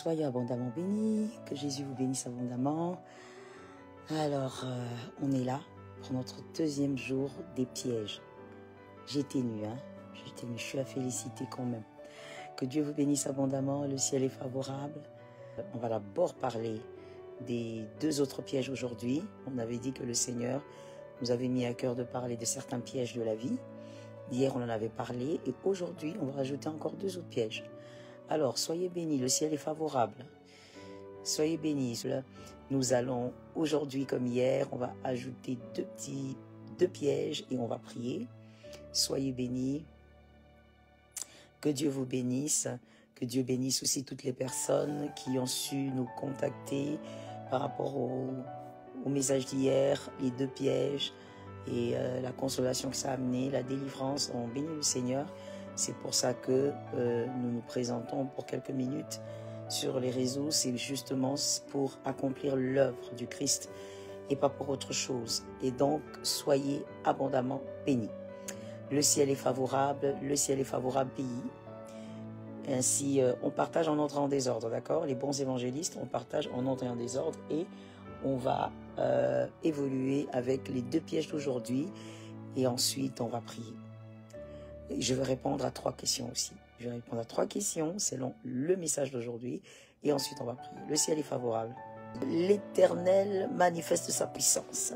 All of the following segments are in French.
Soyez abondamment bénis, que Jésus vous bénisse abondamment. Alors, on est là pour notre deuxième jour des pièges. J'étais nue, je suis à féliciter quand même. Que Dieu vous bénisse abondamment, le ciel est favorable. On va d'abord parler des deux autres pièges aujourd'hui. On avait dit que le Seigneur nous avait mis à cœur de parler de certains pièges de la vie. Hier, on en avait parlé et aujourd'hui, on va rajouter encore deux autres pièges. Alors, soyez bénis, le ciel est favorable. Soyez bénis. Nous allons aujourd'hui, comme hier, on va ajouter deux pièges et on va prier. Soyez bénis. Que Dieu vous bénisse. Que Dieu bénisse aussi toutes les personnes qui ont su nous contacter par rapport au message d'hier, les deux pièges et la consolation que ça a amené, la délivrance. On bénit le Seigneur. C'est pour ça que nous nous présentons pour quelques minutes sur les réseaux. C'est justement pour accomplir l'œuvre du Christ et pas pour autre chose. Et donc, soyez abondamment bénis. Le ciel est favorable pays. Ainsi, on partage en ordre et en désordre, d'accord? Les bons évangélistes, on partage en ordre et en désordre et on va évoluer avec les deux pièges d'aujourd'hui et ensuite on va prier. Je vais répondre à 3 questions aussi. Je vais répondre à 3 questions selon le message d'aujourd'hui. Et ensuite, on va prier. Le ciel est favorable. L'Éternel manifeste sa puissance.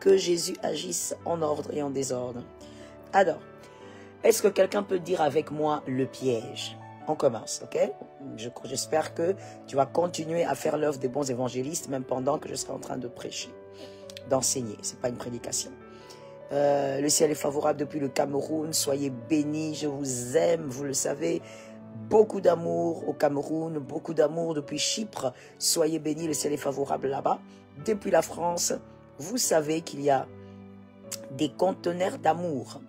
Que Jésus agisse en ordre et en désordre. Alors, est-ce que quelqu'un peut dire avec moi le piège? On commence, ok? J'espère que tu vas continuer à faire l'œuvre des bons évangélistes, même pendant que je serai en train de prêcher, d'enseigner. Ce n'est pas une prédication. Le ciel est favorable depuis le Cameroun. Soyez bénis, je vous aime, vous le savez. Beaucoup d'amour au Cameroun, beaucoup d'amour depuis Chypre. Soyez bénis, le ciel est favorable là-bas. Depuis la France, vous savez qu'il y a des conteneurs d'amour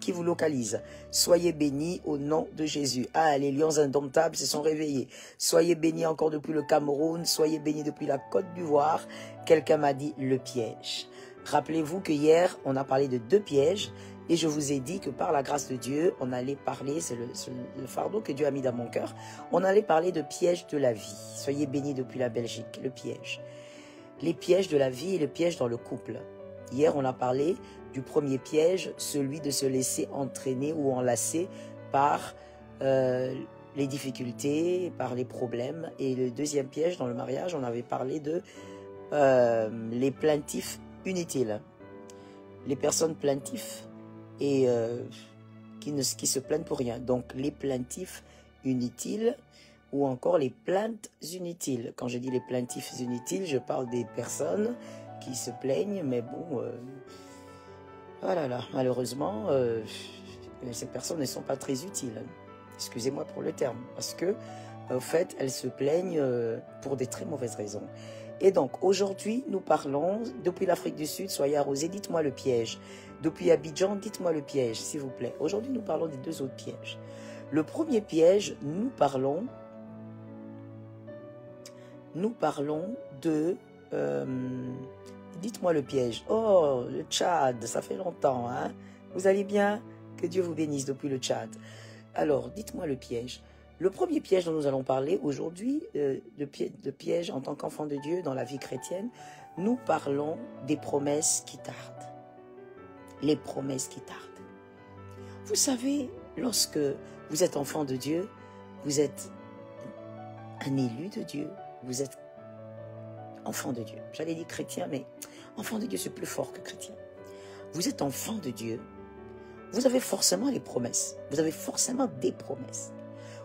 qui vous localisent. Soyez bénis au nom de Jésus. Ah, les lions indomptables se sont réveillés. Soyez bénis encore depuis le Cameroun. Soyez bénis depuis la Côte d'Ivoire. Quelqu'un m'a dit le piège. Rappelez-vous que hier, on a parlé de 2 pièges et je vous ai dit que par la grâce de Dieu, on allait parler, c'est le fardeau que Dieu a mis dans mon cœur, on allait parler de pièges de la vie. Soyez bénis depuis la Belgique, le piège. Les pièges de la vie et le piège dans le couple. Hier, on a parlé du premier piège, celui de se laisser entraîner ou enlacer par les difficultés, par les problèmes. Et le deuxième piège dans le mariage, on avait parlé de les plaintifs inutiles, les personnes plaintifs et qui se plaignent pour rien. Donc les plaintifs inutiles ou encore les plaintes inutiles. Quand je dis les plaintifs inutiles, je parle des personnes qui se plaignent, mais bon, voilà, là, malheureusement, ces personnes ne sont pas très utiles. Excusez-moi pour le terme, parce que en fait, elles se plaignent pour des très mauvaises raisons. Et donc, aujourd'hui, nous parlons, depuis l'Afrique du Sud, soyez arrosés, dites-moi le piège. Depuis Abidjan, dites-moi le piège, s'il vous plaît. Aujourd'hui, nous parlons des 2 autres pièges. Le premier piège, nous parlons de... dites-moi le piège. Oh, le Tchad, ça fait longtemps, hein? Vous allez bien? Que Dieu vous bénisse depuis le Tchad. Alors, dites-moi le piège. Le premier piège dont nous allons parler aujourd'hui, de piège en tant qu'enfant de Dieu dans la vie chrétienne, nous parlons des promesses qui tardent. Les promesses qui tardent. Vous savez, lorsque vous êtes enfant de Dieu, vous êtes un élu de Dieu, vous êtes enfant de Dieu. J'allais dire chrétien, mais enfant de Dieu, c'est plus fort que chrétien. Vous êtes enfant de Dieu, vous avez forcément les promesses. Vous avez forcément des promesses.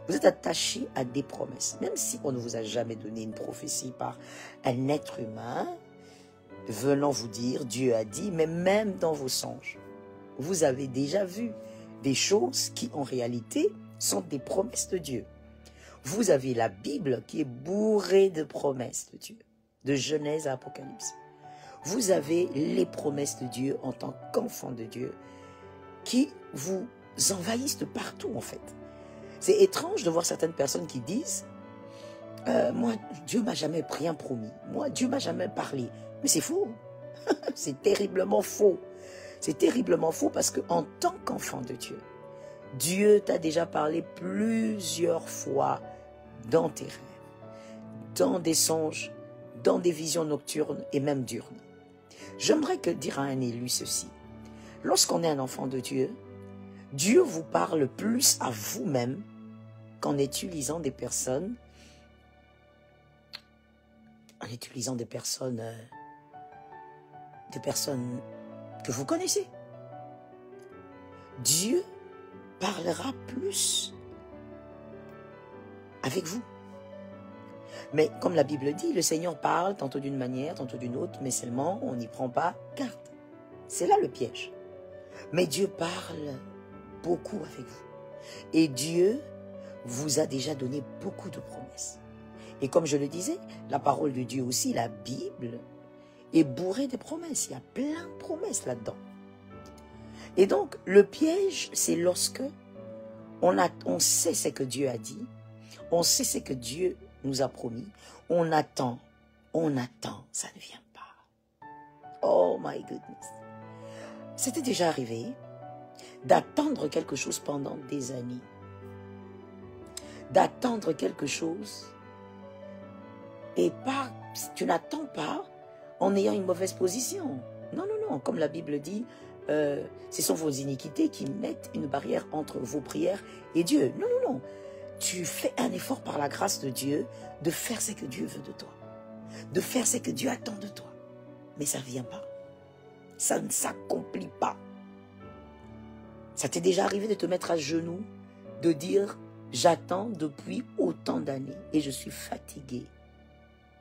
Vous êtes attaché à des promesses. Même si on ne vous a jamais donné une prophétie par un être humain venant vous dire, Dieu a dit, mais même dans vos songes, vous avez déjà vu des choses qui en réalité sont des promesses de Dieu. Vous avez la Bible qui est bourrée de promesses de Dieu, de Genèse à Apocalypse. Vous avez les promesses de Dieu en tant qu'enfant de Dieu qui vous envahissent de partout en fait. C'est étrange de voir certaines personnes qui disent moi, Dieu m'a jamais rien promis. Moi, Dieu m'a jamais parlé. Mais c'est faux. C'est terriblement faux. C'est terriblement faux parce qu'en tant qu'enfant de Dieu, Dieu t'a déjà parlé plusieurs fois dans tes rêves. dans des songes, dans des visions nocturnes et même diurnes. J'aimerais dire à un élu ceci. Lorsqu'on est un enfant de Dieu, Dieu vous parle plus à vous-même qu'en utilisant des personnes, que vous connaissez. Dieu parlera plus avec vous. Mais comme la Bible dit, le Seigneur parle tantôt d'une manière, tantôt d'une autre, mais seulement on n'y prend pas garde. C'est là le piège. Mais Dieu parle beaucoup avec vous. Et Dieu vous a déjà donné beaucoup de promesses. Et comme je le disais, la parole de Dieu aussi, la Bible, est bourrée de promesses. Il y a plein de promesses là-dedans. Et donc, le piège, c'est lorsque on sait ce que Dieu a dit, on sait ce que Dieu nous a promis, on attend, ça ne vient pas. Oh my goodness. C'était déjà arrivé d'attendre quelque chose pendant des années. D'attendre quelque chose et pas, tu n'attends pas en ayant une mauvaise position. Non, non, non, comme la Bible dit, ce sont vos iniquités qui mettent une barrière entre vos prières et Dieu. Non, non, non. Tu fais un effort par la grâce de Dieu de faire ce que Dieu veut de toi. De faire ce que Dieu attend de toi. Mais ça ne vient pas. Ça ne s'accomplit pas. Ça t'est déjà arrivé de te mettre à genoux, de dire, j'attends depuis autant d'années et je suis fatigué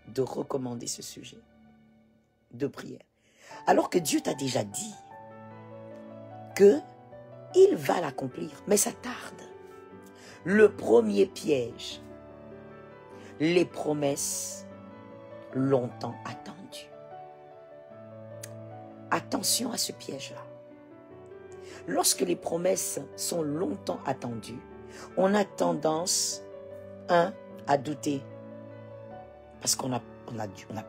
de recommander ce sujet de prière. Alors que Dieu t'a déjà dit qu'il va l'accomplir, mais ça tarde. Le premier piège, les promesses longtemps attendues. Attention à ce piège-là. Lorsque les promesses sont longtemps attendues, on a tendance, à douter. Parce qu'on a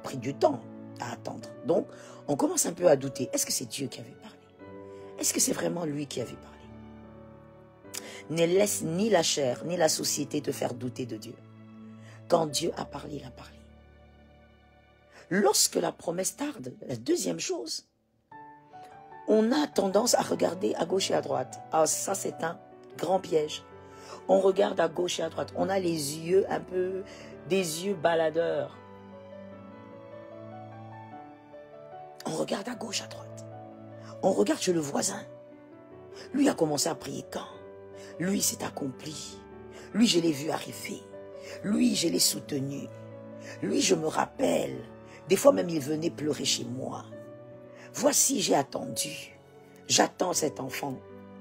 pris du temps à attendre. Donc, on commence un peu à douter. Est-ce que c'est Dieu qui avait parlé? Est-ce que c'est vraiment lui qui avait parlé? Ne laisse ni la chair, ni la société te faire douter de Dieu. Quand Dieu a parlé, il a parlé. Lorsque la promesse tarde, la deuxième chose, on a tendance à regarder à gauche et à droite. Ah, ça, c'est un grand piège. On regarde à gauche et à droite. On a les yeux un peu, des yeux baladeurs. On regarde à gauche, à droite. On regarde chez le voisin. Lui a commencé à prier quand? Lui, s'est accompli. Lui, je l'ai vu arriver. Lui, je l'ai soutenu. Lui, je me rappelle. Des fois même, il venait pleurer chez moi. Voici, j'ai attendu. J'attends cet enfant.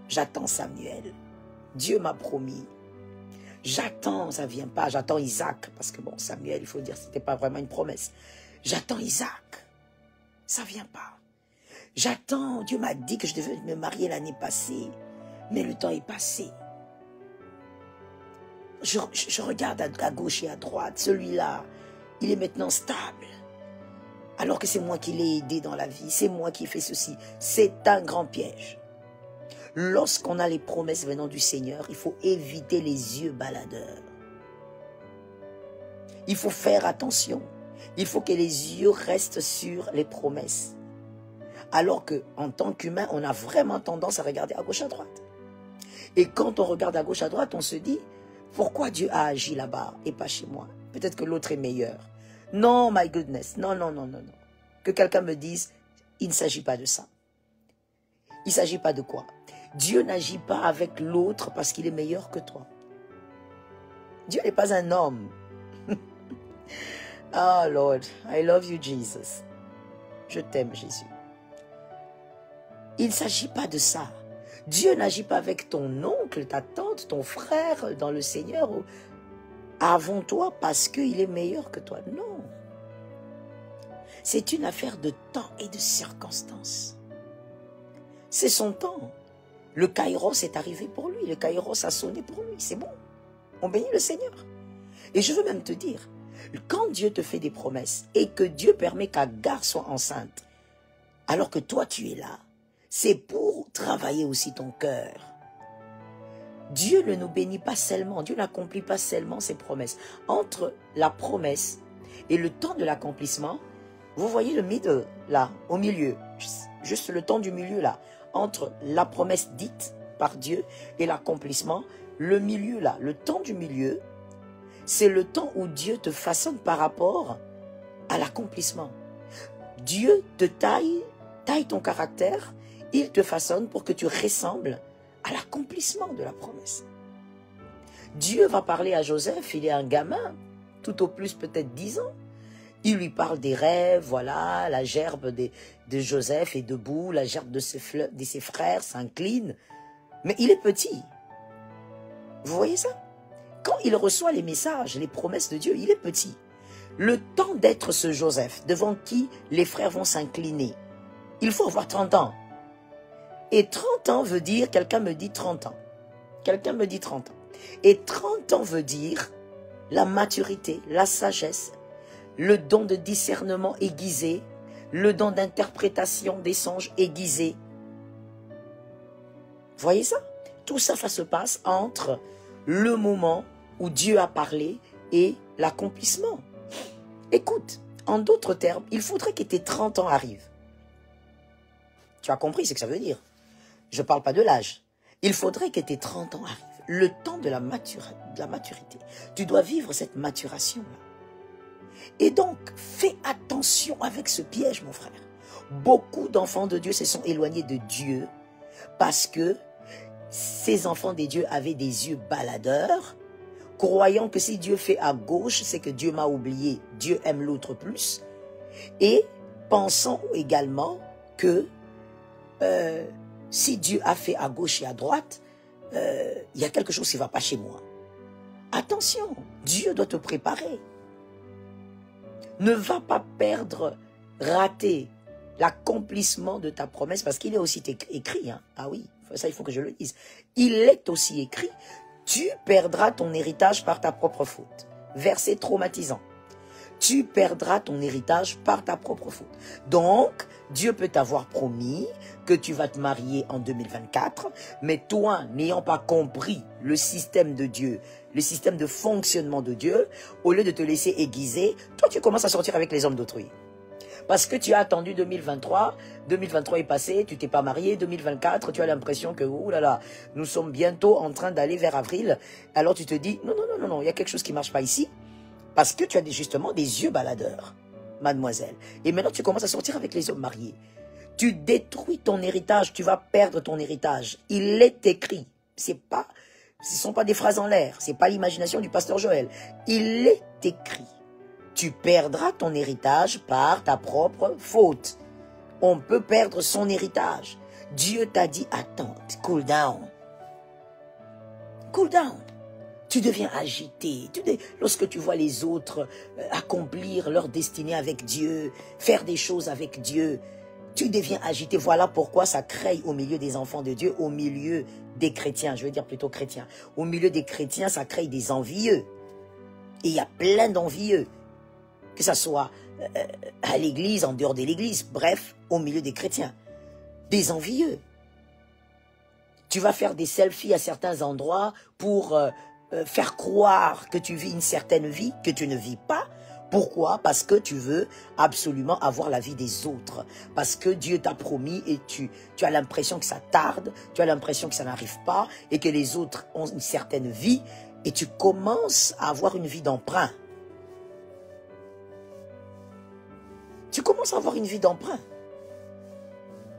J'attends Samuel. Dieu m'a promis. J'attends, ça ne vient pas. J'attends Isaac. Parce que bon, Samuel, il faut dire, ce n'était pas vraiment une promesse. J'attends Isaac. Ça ne vient pas. J'attends. Dieu m'a dit que je devais me marier l'année passée. Mais le temps est passé. Je regarde à gauche et à droite. Celui-là, il est maintenant stable. Alors que c'est moi qui l'ai aidé dans la vie. C'est moi qui ai fait ceci. C'est un grand piège. Lorsqu'on a les promesses venant du Seigneur, il faut éviter les yeux baladeurs. Il faut faire attention. Il faut que les yeux restent sur les promesses. Alors qu'en tant qu'humain, on a vraiment tendance à regarder à gauche à droite. Et quand on regarde à gauche à droite, on se dit, pourquoi Dieu a agi là-bas et pas chez moi? Peut-être que l'autre est meilleur. Non, my goodness. Non, non, non, non, non. Que quelqu'un me dise, il ne s'agit pas de ça. Il ne s'agit pas de quoi? Dieu n'agit pas avec l'autre parce qu'il est meilleur que toi. Dieu n'est pas un homme. Ah, Lord, I love you, Jesus. Je t'aime, Jésus. Il ne s'agit pas de ça. Dieu n'agit pas avec ton oncle, ta tante, ton frère dans le Seigneur avant toi parce qu'il est meilleur que toi. Non. C'est une affaire de temps et de circonstances. C'est son temps. Le Kairos est arrivé pour lui. Le Kairos a sonné pour lui. C'est bon. On bénit le Seigneur. Et je veux même te dire, quand Dieu te fait des promesses et que Dieu permet qu'Agar soit enceinte, alors que toi tu es là, c'est pour travailler aussi ton cœur. Dieu ne nous bénit pas seulement, Dieu n'accomplit pas seulement ses promesses. Entre la promesse Et le temps de l'accomplissement, vous voyez le middle, là, au milieu, juste le temps du milieu, là, entre la promesse dite par Dieu et l'accomplissement, le milieu, là, le temps du milieu, c'est le temps où Dieu te façonne par rapport à l'accomplissement. Dieu te taille ton caractère, il te façonne pour que tu ressembles à l'accomplissement de la promesse. Dieu va parler à Joseph, il est un gamin, tout au plus peut-être 10 ans. Il lui parle des rêves, voilà, la gerbe de Joseph est debout, la gerbe de ses frères s'incline. Mais il est petit. Vous voyez ça? Quand il reçoit les messages, les promesses de Dieu, il est petit. Le temps d'être ce Joseph, devant qui les frères vont s'incliner, il faut avoir 30 ans. Et 30 ans veut dire, quelqu'un me dit 30 ans. Quelqu'un me dit 30 ans. Et 30 ans veut dire la maturité, la sagesse, le don de discernement aiguisé, le don d'interprétation des songes aiguisé. Vous voyez ça? Tout ça, ça se passe entre le moment où Dieu a parlé et l'accomplissement. Écoute, en d'autres termes, il faudrait que tes 30 ans arrivent. Tu as compris ce que ça veut dire? Je ne parle pas de l'âge. Il faudrait que tes 30 ans arrivent. Le temps de la maturité. Tu dois vivre cette maturation-là. Et donc, fais attention avec ce piège, mon frère. Beaucoup d'enfants de Dieu se sont éloignés de Dieu parce que ces enfants de Dieu avaient des yeux baladeurs, croyant que si Dieu fait à gauche, c'est que Dieu m'a oublié, Dieu aime l'autre plus, et pensant également que si Dieu a fait à gauche et à droite, il y a quelque chose qui ne va pas chez moi. Attention, Dieu doit te préparer. Ne va pas rater l'accomplissement de ta promesse, parce qu'il est aussi écrit, hein. Ah oui, ça il faut que je le dise. Il est aussi écrit, tu perdras ton héritage par ta propre faute. Verset traumatisant. Tu perdras ton héritage par ta propre faute. Donc, Dieu peut t'avoir promis que tu vas te marier en 2024, mais toi, n'ayant pas compris le système de Dieu, le système de fonctionnement de Dieu, au lieu de te laisser aiguiser, toi, tu commences à sortir avec les hommes d'autrui. Parce que tu as attendu 2023 est passé, tu t'es pas marié, 2024, tu as l'impression que, ouh là là, nous sommes bientôt en train d'aller vers avril, alors tu te dis, non, il y a quelque chose qui marche pas ici, parce que tu as justement des yeux baladeurs, mademoiselle. Et maintenant, tu commences à sortir avec les hommes mariés. Tu détruis ton héritage, tu vas perdre ton héritage. Il est écrit. Ce ne sont pas des phrases en l'air, ce n'est pas l'imagination du pasteur Joël. Il est écrit. Tu perdras ton héritage par ta propre faute. On peut perdre son héritage. Dieu t'a dit, attends, cool down. Cool down. Tu deviens agité. Lorsque tu vois les autres accomplir leur destinée avec Dieu, faire des choses avec Dieu, tu deviens agité. Voilà pourquoi ça crée au milieu des enfants de Dieu, au milieu des chrétiens, je veux dire plutôt chrétiens. Au milieu des chrétiens, ça crée des envieux. Et il y a plein d'envieux. Que ça soit à l'église, en dehors de l'église, bref, au milieu des chrétiens. Des envieux. Tu vas faire des selfies à certains endroits pour faire croire que tu vis une certaine vie que tu ne vis pas. Pourquoi? Parce que tu veux absolument avoir la vie des autres. Parce que Dieu t'a promis et tu as l'impression que ça tarde, tu as l'impression que ça n'arrive pas et que les autres ont une certaine vie et tu commences à avoir une vie d'emprunt. Tu commences à avoir une vie d'emprunt.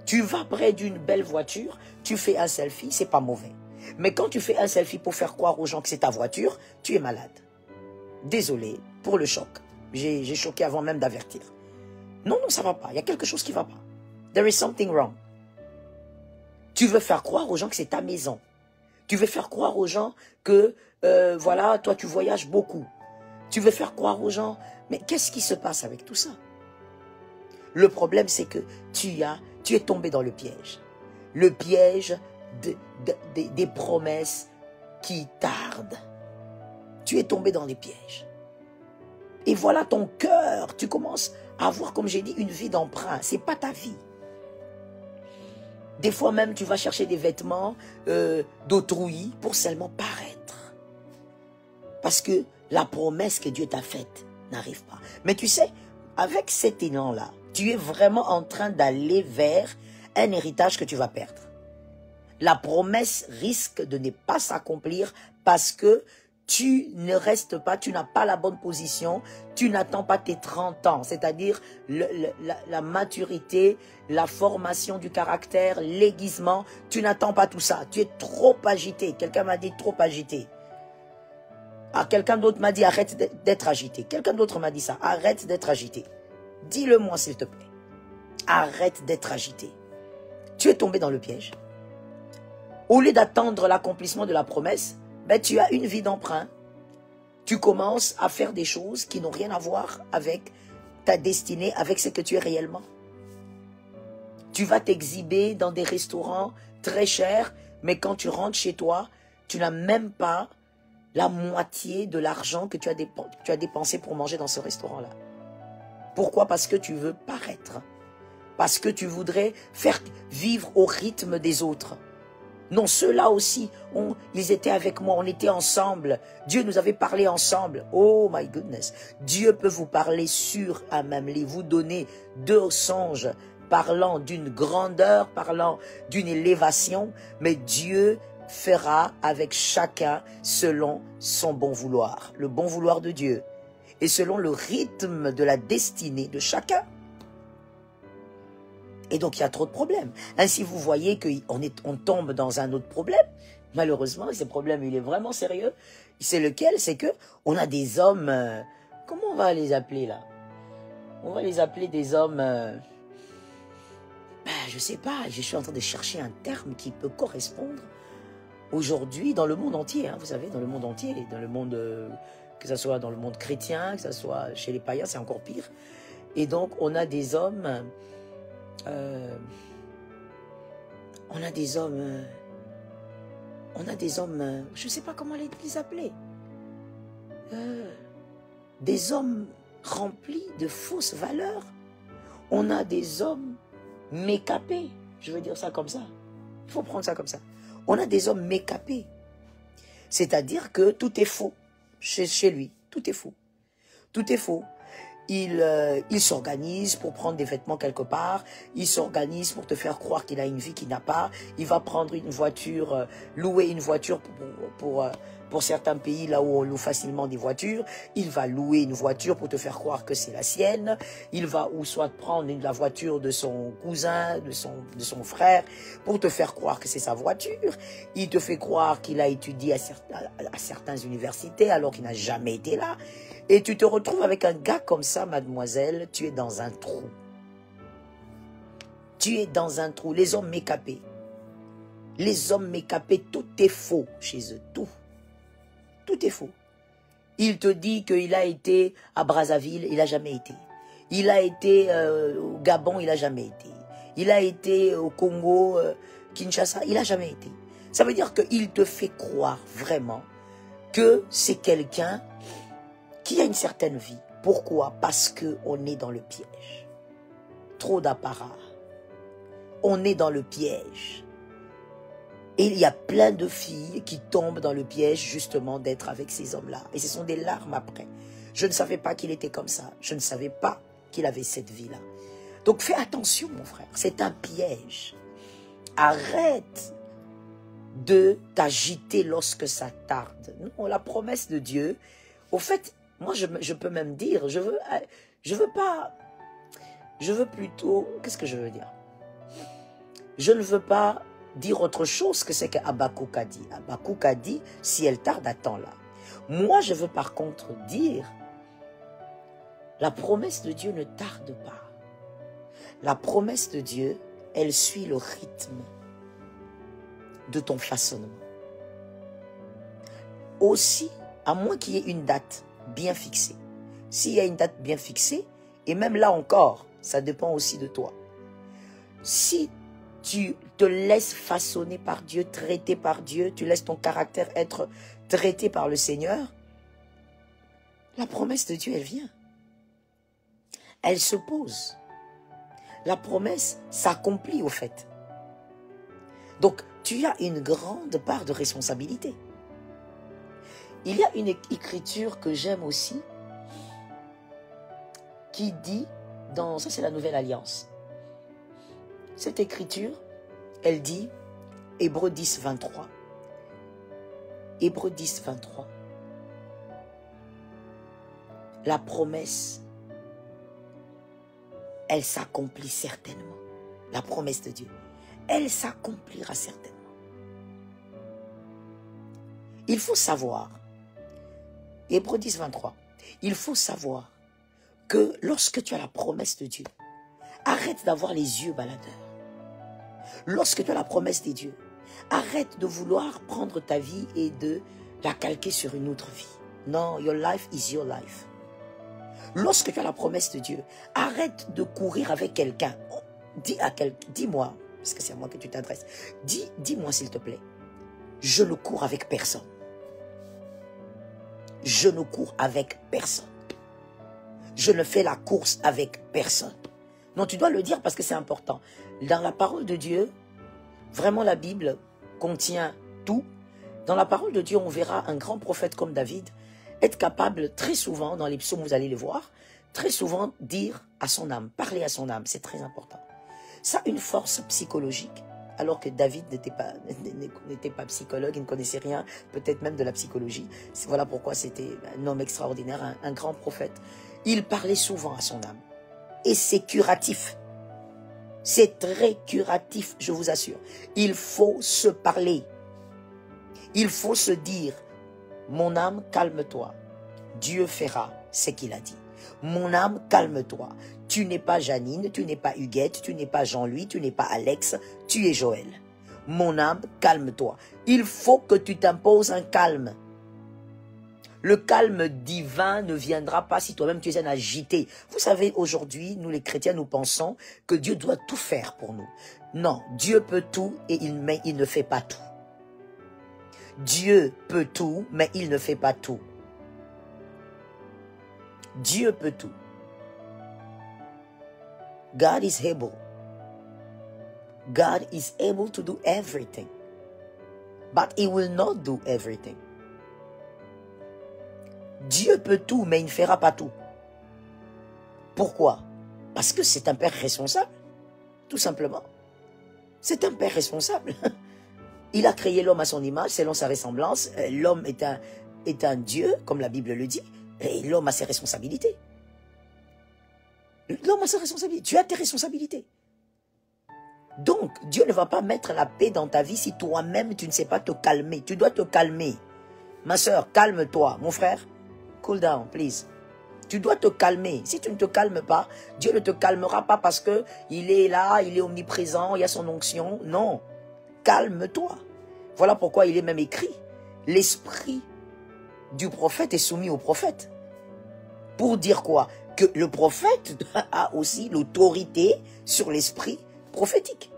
Tu vas près d'une belle voiture, tu fais un selfie, c'est pas mauvais. Mais quand tu fais un selfie pour faire croire aux gens que c'est ta voiture, tu es malade. Désolé pour le choc. J'ai choqué avant même d'avertir. Non, ça va pas. Il y a quelque chose qui va pas. There is something wrong. Tu veux faire croire aux gens que c'est ta maison. Tu veux faire croire aux gens que, voilà, toi tu voyages beaucoup. Tu veux faire croire aux gens, mais qu'est-ce qui se passe avec tout ça? Le problème, c'est que tu es tombé dans le piège. Le piège des promesses qui tardent. Tu es tombé dans les pièges. Et voilà ton cœur. Tu commences à avoir, comme j'ai dit, une vie d'emprunt. Ce n'est pas ta vie. Des fois même, tu vas chercher des vêtements d'autrui pour seulement paraître. Parce que la promesse que Dieu t'a faite n'arrive pas. Mais tu sais, avec cet élan-là, tu es vraiment en train d'aller vers un héritage que tu vas perdre. La promesse risque de ne pas s'accomplir parce que tu ne restes pas, tu n'as pas la bonne position, tu n'attends pas tes 30 ans, c'est-à-dire la maturité, la formation du caractère, l'aiguisement, tu n'attends pas tout ça, tu es trop agité. Quelqu'un m'a dit trop agité. Ah, quelqu'un d'autre m'a dit arrête d'être agité. Quelqu'un d'autre m'a dit ça, arrête d'être agité. Dis-le moi s'il te plaît. Arrête d'être agité. Tu es tombé dans le piège. Au lieu d'attendre l'accomplissement de la promesse, ben, tu as une vie d'emprunt. Tu commences à faire des choses qui n'ont rien à voir avec ta destinée, avec ce que tu es réellement. Tu vas t'exhiber dans des restaurants très chers, mais quand tu rentres chez toi, tu n'as même pas la moitié de l'argent que tu as dépensé pour manger dans ce restaurant-là. Pourquoi? Parce que tu veux paraître. Parce que tu voudrais faire vivre au rythme des autres. Non, ceux-là aussi, ils étaient avec moi, on était ensemble. Dieu nous avait parlé ensemble. Oh my goodness. Dieu peut vous parler sur un même lit, vous donner 2 songes parlant d'une grandeur, parlant d'une élévation, mais Dieu fera avec chacun selon son bon vouloir, le bon vouloir de Dieu, et selon le rythme de la destinée de chacun. Et donc, il y a trop de problèmes. Ainsi, vous voyez qu'on tombe dans un autre problème. Malheureusement, ce problème, il est vraiment sérieux. C'est lequel? C'est que on a des hommes... comment on va les appeler, là? On va les appeler des hommes... je sais pas, je suis en train de chercher un terme qui peut correspondre aujourd'hui dans le monde entier. Hein, vous savez, dans le monde entier. Dans le monde... que ce soit dans le monde chrétien, que ce soit chez les païens, c'est encore pire. Et donc, on a des hommes... on a des hommes, je ne sais pas comment les appeler, des hommes remplis de fausses valeurs. On a des hommes mécapés, je veux dire ça comme ça, il faut prendre ça comme ça. On a des hommes mécapés, c'est-à-dire que tout est faux chez lui, tout est faux, tout est faux. Il s'organise pour prendre des vêtements quelque part, il s'organise pour te faire croire qu'il a une vie qu'il n'a pas, il va prendre une voiture, louer une voiture pour certains pays là où on loue facilement des voitures, il va louer une voiture pour te faire croire que c'est la sienne, il va ou soit prendre la voiture de son cousin, de son frère, pour te faire croire que c'est sa voiture, il te fait croire qu'il a étudié à certaines universités alors qu'il n'a jamais été là. Et tu te retrouves avec un gars comme ça, mademoiselle, tu es dans un trou. Tu es dans un trou. Les hommes mécapés. Les hommes mécapés, tout est faux chez eux. Tout. Tout est faux. Il te dit qu'il a été à Brazzaville, il n'a jamais été. Il a été au Gabon, il n'a jamais été. Il a été au Congo, Kinshasa, il n'a jamais été. Ça veut dire qu'il te fait croire vraiment que c'est quelqu'un qui a une certaine vie. Pourquoi? Parce qu'on est dans le piège. Trop d'apparat. On est dans le piège. Et il y a plein de filles qui tombent dans le piège justement d'être avec ces hommes-là. Et ce sont des larmes après. Je ne savais pas qu'il était comme ça. Je ne savais pas qu'il avait cette vie-là. Donc fais attention mon frère. C'est un piège. Arrête de t'agiter lorsque ça tarde. Non, la promesse de Dieu, au fait, moi, je peux même dire, je veux plutôt, qu'est-ce que je veux dire? Je ne veux pas dire autre chose que ce qu'Habakkuk a dit. Habakkuk a dit, si elle tarde, attends-la. Moi, je veux par contre dire, la promesse de Dieu ne tarde pas. La promesse de Dieu, elle suit le rythme de ton façonnement. Aussi, à moins qu'il y ait une date bien fixée. S'il y a une date bien fixée, et même là encore, ça dépend aussi de toi. Si tu te laisses façonner par Dieu, traiter par Dieu, tu laisses ton caractère être traité par le Seigneur, la promesse de Dieu, elle vient. Elle se pose. La promesse s'accomplit au fait. Donc, tu as une grande part de responsabilité. Il y a une écriture que j'aime aussi, qui dit, ça c'est la Nouvelle Alliance, cette écriture, elle dit, Hébreux 10, 23, Hébreux 10, 23, la promesse, elle s'accomplit certainement. La promesse de Dieu, elle s'accomplira certainement. Il faut savoir, Hébreux 10, 23, il faut savoir que lorsque tu as la promesse de Dieu, arrête d'avoir les yeux baladeurs. Lorsque tu as la promesse de Dieu, arrête de vouloir prendre ta vie et de la calquer sur une autre vie. Non, your life is your life. Lorsque tu as la promesse de Dieu, arrête de courir avec quelqu'un. Dis-moi, parce que c'est à moi que tu t'adresses, dis-moi s'il te plaît, je ne cours avec personne. Je ne cours avec personne. Je ne fais la course avec personne. Non, tu dois le dire parce que c'est important. Dans la parole de Dieu, vraiment la Bible contient tout. Dans la parole de Dieu, on verra un grand prophète comme David être capable très souvent, dans les psaumes, vous allez le voir, très souvent dire à son âme, parler à son âme, c'est très important. Ça a une force psychologique, alors que David n'était pas psychologue, il ne connaissait rien, peut-être même de la psychologie. Voilà pourquoi c'était un homme extraordinaire, un grand prophète. Il parlait souvent à son âme. Et c'est curatif. C'est très curatif, je vous assure. Il faut se parler. Il faut se dire, mon âme, calme-toi. Dieu fera ce qu'il a dit. Mon âme, calme-toi. Tu n'es pas Janine, tu n'es pas Huguette, tu n'es pas Jean-Louis, tu n'es pas Alex, tu es Joël. Mon âme, calme-toi. Il faut que tu t'imposes un calme. Le calme divin ne viendra pas si toi-même tu es un agité. Vous savez, aujourd'hui, nous les chrétiens, nous pensons que Dieu doit tout faire pour nous. Non, Dieu peut tout, mais il ne fait pas tout. Dieu peut tout, mais il ne fait pas tout. Dieu peut tout. God is able. God is able to do everything. But he will not do everything. Dieu peut tout, mais il ne fera pas tout. Pourquoi? Parce que c'est un père responsable. Tout simplement. C'est un père responsable. Il a créé l'homme à son image, selon sa ressemblance. L'homme est un Dieu, comme la Bible le dit. Et l'homme a ses responsabilités. L'homme a ses responsabilités. Tu as tes responsabilités. Donc, Dieu ne va pas mettre la paix dans ta vie si toi-même, tu ne sais pas te calmer. Tu dois te calmer. Ma soeur, calme-toi. Mon frère, cool down, please. Tu dois te calmer. Si tu ne te calmes pas, Dieu ne te calmera pas parce qu'il est là, il est omniprésent, il y a son onction. Non. Calme-toi. Voilà pourquoi il est même écrit. L'esprit du prophète est soumis au prophète. Pour dire quoi? Que le prophète a aussi l'autorité sur l'esprit prophétique.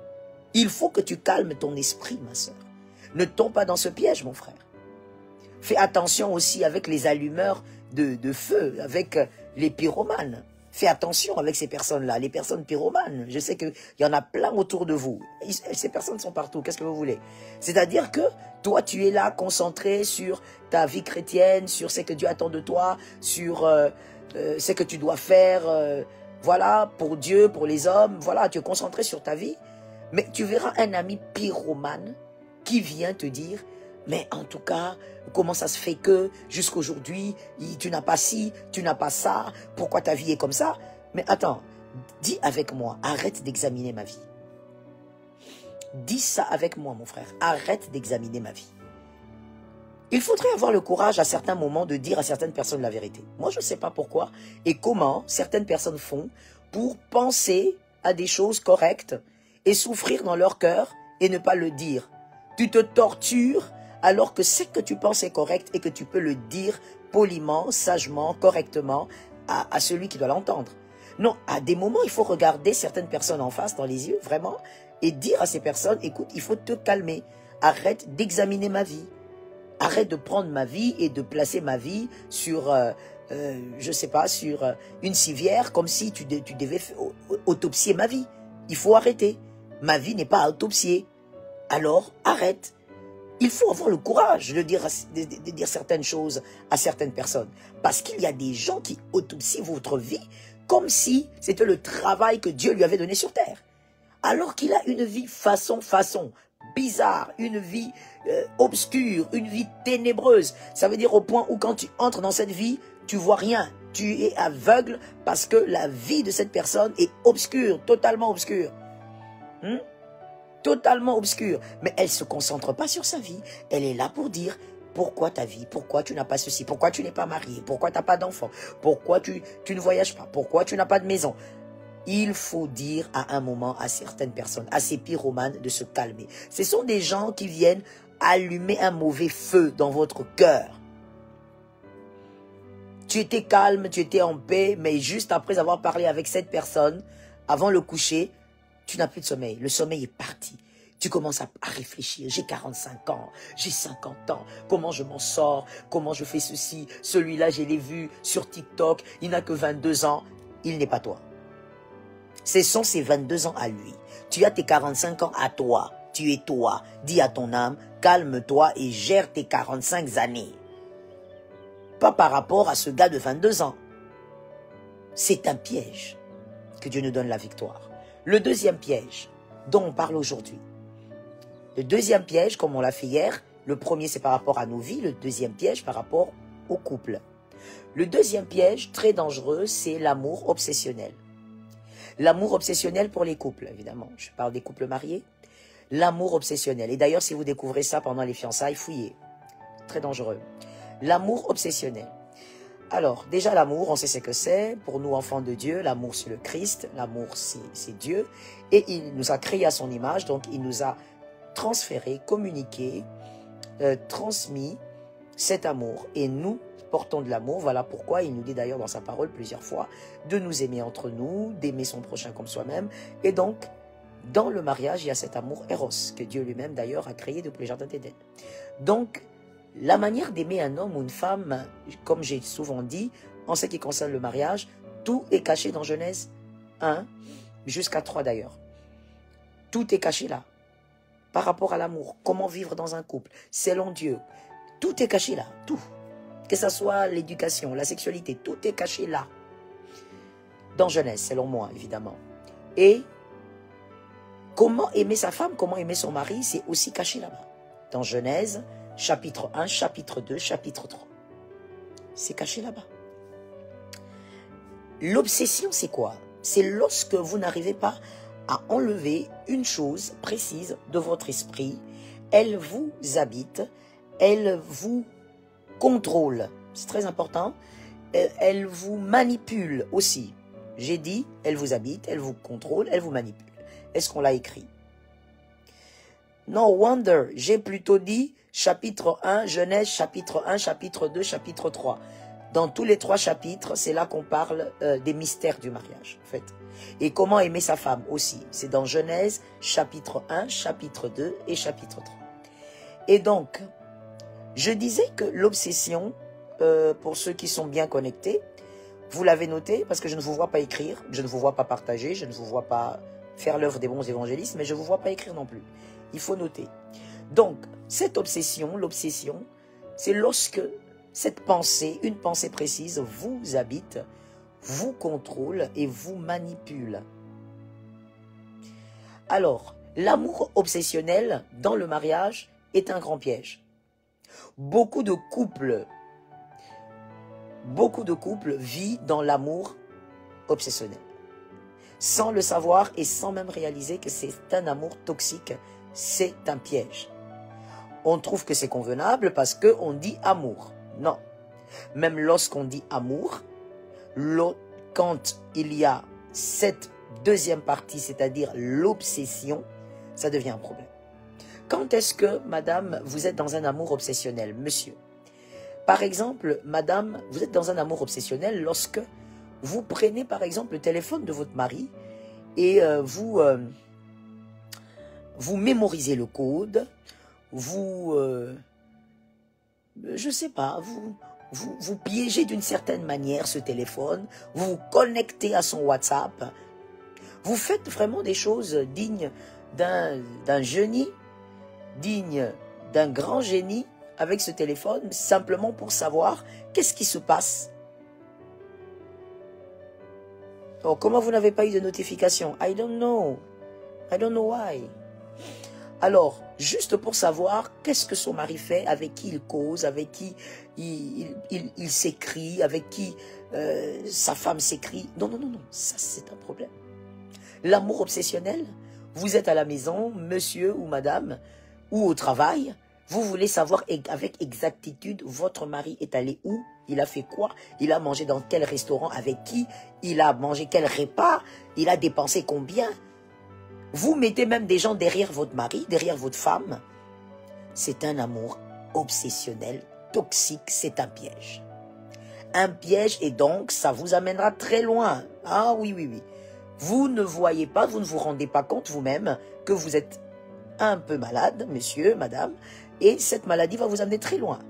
Il faut que tu calmes ton esprit, ma soeur. Ne tombe pas dans ce piège, mon frère. Fais attention aussi avec les allumeurs de feu, avec les pyromanes. Fais attention avec ces personnes-là, les personnes pyromanes. Je sais qu'il y en a plein autour de vous. Ces personnes sont partout. Qu'est-ce que vous voulez? C'est-à-dire que toi, tu es là concentré sur ta vie chrétienne, sur ce que Dieu attend de toi, sur ce que tu dois faire, voilà, pour Dieu, pour les hommes. Voilà, tu es concentré sur ta vie. Mais tu verras un ami pyromane qui vient te dire, mais en tout cas, comment ça se fait que jusqu'aujourd'hui, tu n'as pas ci, tu n'as pas ça, pourquoi ta vie est comme ça? Mais attends, dis avec moi, arrête d'examiner ma vie. Dis ça avec moi, mon frère, arrête d'examiner ma vie. Il faudrait avoir le courage à certains moments de dire à certaines personnes la vérité. Moi, je ne sais pas pourquoi et comment certaines personnes font pour penser à des choses correctes et souffrir dans leur cœur et ne pas le dire. Tu te tortures alors que ce que tu penses est correct et que tu peux le dire poliment, sagement, correctement à celui qui doit l'entendre. Non, à des moments, il faut regarder certaines personnes en face, dans les yeux, vraiment, et dire à ces personnes, écoute, il faut te calmer. Arrête d'examiner ma vie. Arrête de prendre ma vie et de placer ma vie sur, je sais pas, sur une civière, comme si tu devais autopsier ma vie. Il faut arrêter. Ma vie n'est pas à autopsier. Alors, arrête. Il faut avoir le courage de dire certaines choses à certaines personnes. Parce qu'il y a des gens qui autopsient votre vie comme si c'était le travail que Dieu lui avait donné sur terre. Alors qu'il a une vie façon, bizarre, une vie obscure, une vie ténébreuse. Ça veut dire au point où quand tu entres dans cette vie, tu vois rien. Tu es aveugle parce que la vie de cette personne est obscure, totalement obscure. Totalement obscure. Mais elle ne se concentre pas sur sa vie. Elle est là pour dire pourquoi ta vie, pourquoi tu n'as pas ceci, pourquoi tu n'es pas marié, pourquoi tu n'as pas d'enfant, pourquoi tu ne voyages pas, pourquoi tu n'as pas de maison. Il faut dire à un moment à certaines personnes, à ces pyromanes, de se calmer. Ce sont des gens qui viennent allumer un mauvais feu dans votre cœur. Tu étais calme, tu étais en paix, mais juste après avoir parlé avec cette personne, avant le coucher, tu n'as plus de sommeil. Le sommeil est parti. Tu commences à réfléchir. J'ai 45 ans, j'ai 50 ans. Comment je m'en sors? Comment je fais ceci? Celui-là, je l'ai vu sur TikTok. Il n'a que 22 ans. Il n'est pas toi. Ce sont ses 22 ans à lui. Tu as tes 45 ans à toi. Tu es toi. Dis à ton âme, calme-toi et gère tes 45 années. Pas par rapport à ce gars de 22 ans. C'est un piège. Que Dieu nous donne la victoire. Le deuxième piège dont on parle aujourd'hui. Le deuxième piège, comme on l'a fait hier, le premier c'est par rapport à nos vies, le deuxième piège par rapport au couple. Le deuxième piège, très dangereux, c'est l'amour obsessionnel. L'amour obsessionnel pour les couples, évidemment. Je parle des couples mariés. L'amour obsessionnel. Et d'ailleurs, si vous découvrez ça pendant les fiançailles, fouillez. Très dangereux. L'amour obsessionnel. Alors, déjà l'amour, on sait ce que c'est. Pour nous, enfants de Dieu, l'amour c'est le Christ. L'amour c'est Dieu. Et il nous a créés à son image. Donc, il nous a transféré, communiqué, transmis cet amour. Et nous portons de l'amour. Voilà pourquoi il nous dit d'ailleurs dans sa parole plusieurs fois de nous aimer entre nous, d'aimer son prochain comme soi-même. Et donc, dans le mariage, il y a cet amour Eros, que Dieu lui-même d'ailleurs a créé depuis le jardin d'Éden. Donc, la manière d'aimer un homme ou une femme, comme j'ai souvent dit, en ce qui concerne le mariage, tout est caché dans Genèse 1, jusqu'à 3 d'ailleurs. Tout est caché là. Par rapport à l'amour, comment vivre dans un couple, selon Dieu. Tout est caché là, tout. Que ce soit l'éducation, la sexualité, tout est caché là. Dans Genèse, selon moi, évidemment. Et comment aimer sa femme, comment aimer son mari, c'est aussi caché là-bas. Dans Genèse, chapitre 1, chapitre 2, chapitre 3. C'est caché là-bas. L'obsession, c'est quoi? C'est lorsque vous n'arrivez pas à enlever une chose précise de votre esprit. Elle vous habite, elle vous contrôle. C'est très important. Elle vous manipule aussi. J'ai dit, elle vous habite, elle vous contrôle, elle vous manipule. Est-ce qu'on l'a écrit? No wonder, j'ai plutôt dit chapitre 1, Genèse, chapitre 1, chapitre 2, chapitre 3. Dans tous les 3 chapitres, c'est là qu'on parle des mystères du mariage, en fait. Et comment aimer sa femme aussi. C'est dans Genèse, chapitre 1, chapitre 2 et chapitre 3. Et donc, je disais que l'obsession, pour ceux qui sont bien connectés, vous l'avez noté, parce que je ne vous vois pas écrire, je ne vous vois pas partager, je ne vous vois pas faire l'œuvre des bons évangélistes, mais je ne vous vois pas écrire non plus. Il faut noter. Donc, cette obsession, l'obsession, c'est lorsque cette pensée, une pensée précise, vous habite, vous contrôle et vous manipule. Alors, l'amour obsessionnel dans le mariage est un grand piège. Beaucoup de couples vivent dans l'amour obsessionnel, sans le savoir et sans même réaliser que c'est un amour toxique, c'est un piège. On trouve que c'est convenable parce qu'on dit amour. Non. Même lorsqu'on dit amour, quand il y a cette deuxième partie, c'est-à-dire l'obsession, ça devient un problème. Quand est-ce que, madame, vous êtes dans un amour obsessionnel, monsieur? Par exemple, madame, vous êtes dans un amour obsessionnel lorsque vous prenez, par exemple, le téléphone de votre mari et vous mémorisez le code, je sais pas, vous piégez d'une certaine manière ce téléphone, vous vous connectez à son WhatsApp, vous faites vraiment des choses dignes d'un génie, dignes d'un grand génie avec ce téléphone simplement pour savoir qu'est-ce qui se passe. Oh, comment vous n'avez pas eu de notification? I don't know. I don't know why. Alors, juste pour savoir qu'est-ce que son mari fait, avec qui il cause, avec qui il s'écrit, avec qui sa femme s'écrit. Non, non, non, non, ça c'est un problème. L'amour obsessionnel, vous êtes à la maison, monsieur ou madame, ou au travail, vous voulez savoir avec exactitude votre mari est allé où, il a fait quoi, il a mangé dans quel restaurant, avec qui, il a mangé quel repas, il a dépensé combien. Vous mettez même des gens derrière votre mari, derrière votre femme. C'est un amour obsessionnel, toxique, c'est un piège. Un piège et donc ça vous amènera très loin. Ah oui, oui, oui. Vous ne voyez pas, vous ne vous rendez pas compte vous-même que vous êtes un peu malade, monsieur, madame, et cette maladie va vous amener très loin.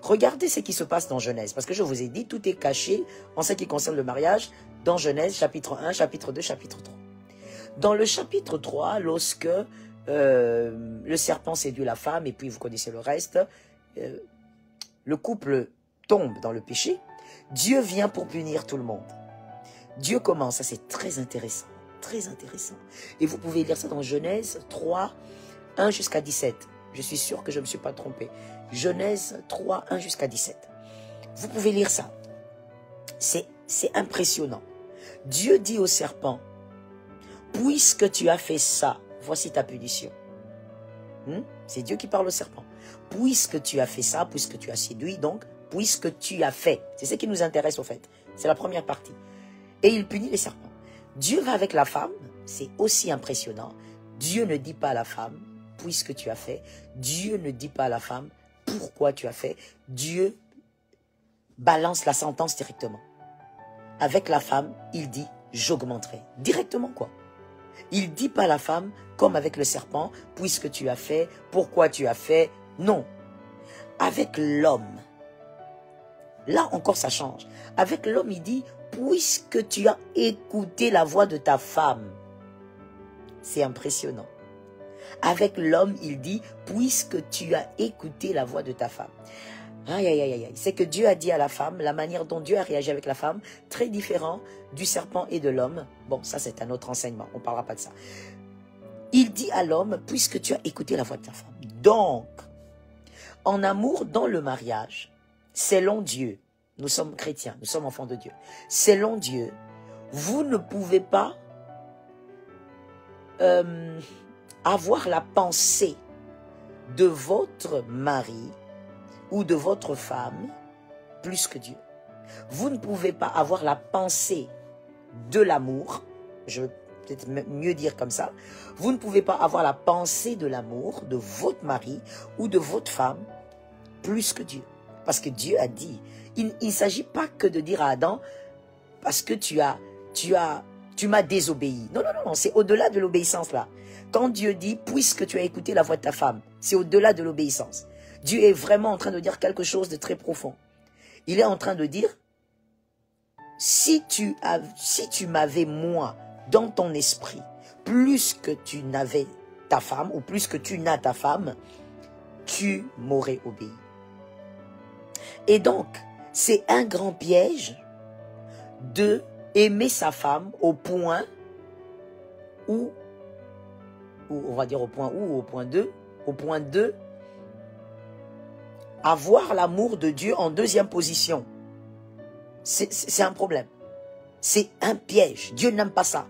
Regardez ce qui se passe dans Genèse, parce que je vous ai dit, tout est caché en ce qui concerne le mariage dans Genèse, chapitre 1, chapitre 2, chapitre 3. Dans le chapitre 3, lorsque le serpent séduit la femme, et puis vous connaissez le reste, le couple tombe dans le péché, Dieu vient pour punir tout le monde. Dieu commence, ça c'est très intéressant, très intéressant. Et vous pouvez lire ça dans Genèse 3, 1 jusqu'à 17. Je suis sûr que je ne me suis pas trompé. Genèse 3, 1 jusqu'à 17. Vous pouvez lire ça. C'est impressionnant. Dieu dit au serpent, puisque tu as fait ça, voici ta punition. C'est Dieu qui parle au serpent. Puisque tu as fait ça, puisque tu as séduit, donc, puisque tu as fait. C'est ce qui nous intéresse au fait. C'est la première partie. Et il punit les serpents. Dieu va avec la femme, c'est aussi impressionnant. Dieu ne dit pas à la femme, puisque tu as fait. Dieu ne dit pas à la femme, pourquoi tu as fait. Dieu balance la sentence directement. Avec la femme, il dit, j'augmenterai. Directement quoi. Il ne dit pas à la femme, comme avec le serpent, puisque tu as fait, pourquoi tu as fait. Non. Avec l'homme, là encore ça change. Avec l'homme, il dit, puisque tu as écouté la voix de ta femme. C'est impressionnant. Avec l'homme, il dit, puisque tu as écouté la voix de ta femme. Aïe, aïe, aïe, aïe. C'est que Dieu a dit à la femme, la manière dont Dieu a réagi avec la femme, très différent du serpent et de l'homme. Bon, ça c'est un autre enseignement, on ne parlera pas de ça. Il dit à l'homme, puisque tu as écouté la voix de ta femme. Donc, en amour dans le mariage, selon Dieu, nous sommes chrétiens, nous sommes enfants de Dieu. Selon Dieu, vous ne pouvez pas avoir la pensée de votre mari ou de votre femme plus que Dieu. Vous ne pouvez pas avoir la pensée de l'amour, je vais peut-être mieux dire comme ça, vous ne pouvez pas avoir la pensée de l'amour de votre mari ou de votre femme plus que Dieu. Parce que Dieu a dit, il ne s'agit pas que de dire à Adam, parce que tu m'as désobéi. Non, non, non, c'est au-delà de l'obéissance là. Quand Dieu dit, puisque tu as écouté la voix de ta femme, c'est au-delà de l'obéissance. Dieu est vraiment en train de dire quelque chose de très profond. Il est en train de dire, si tu m'avais moi dans ton esprit, plus que tu n'avais ta femme, ou plus que tu n'as ta femme, tu m'aurais obéi. Et donc, c'est un grand piège de aimer sa femme au point où, on va dire au point où, au point 2, avoir l'amour de Dieu en deuxième position. C'est un problème. C'est un piège. Dieu n'aime pas ça.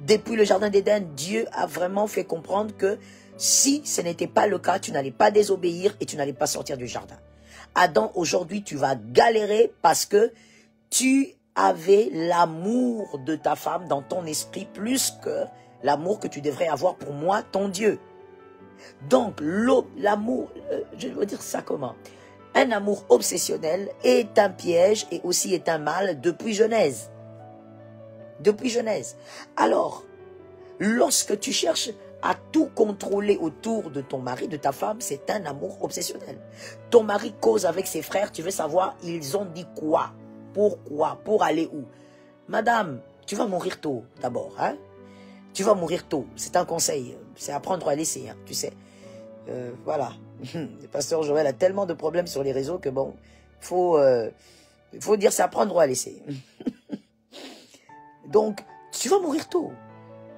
Depuis le jardin d'Éden, Dieu a vraiment fait comprendre que si ce n'était pas le cas, tu n'allais pas désobéir et tu n'allais pas sortir du jardin. Adam, aujourd'hui, tu vas galérer parce que tu avais l'amour de ta femme dans ton esprit plus que l'amour que tu devrais avoir pour moi, ton Dieu. Donc, l'amour, je veux dire ça comment? Un amour obsessionnel est un piège et aussi est un mal depuis Genèse. Depuis Genèse. Alors, lorsque tu cherches à tout contrôler autour de ton mari, de ta femme, c'est un amour obsessionnel. Ton mari cause avec ses frères, tu veux savoir, ils ont dit quoi? Pourquoi? Pour aller où? Madame, tu vas mourir tôt d'abord, hein? Tu vas mourir tôt, c'est un conseil, c'est à prendre ou à laisser, hein, tu sais. Voilà. Le pasteur Joël a tellement de problèmes sur les réseaux que bon, faut dire c'est à prendre ou à laisser. Donc, tu vas mourir tôt.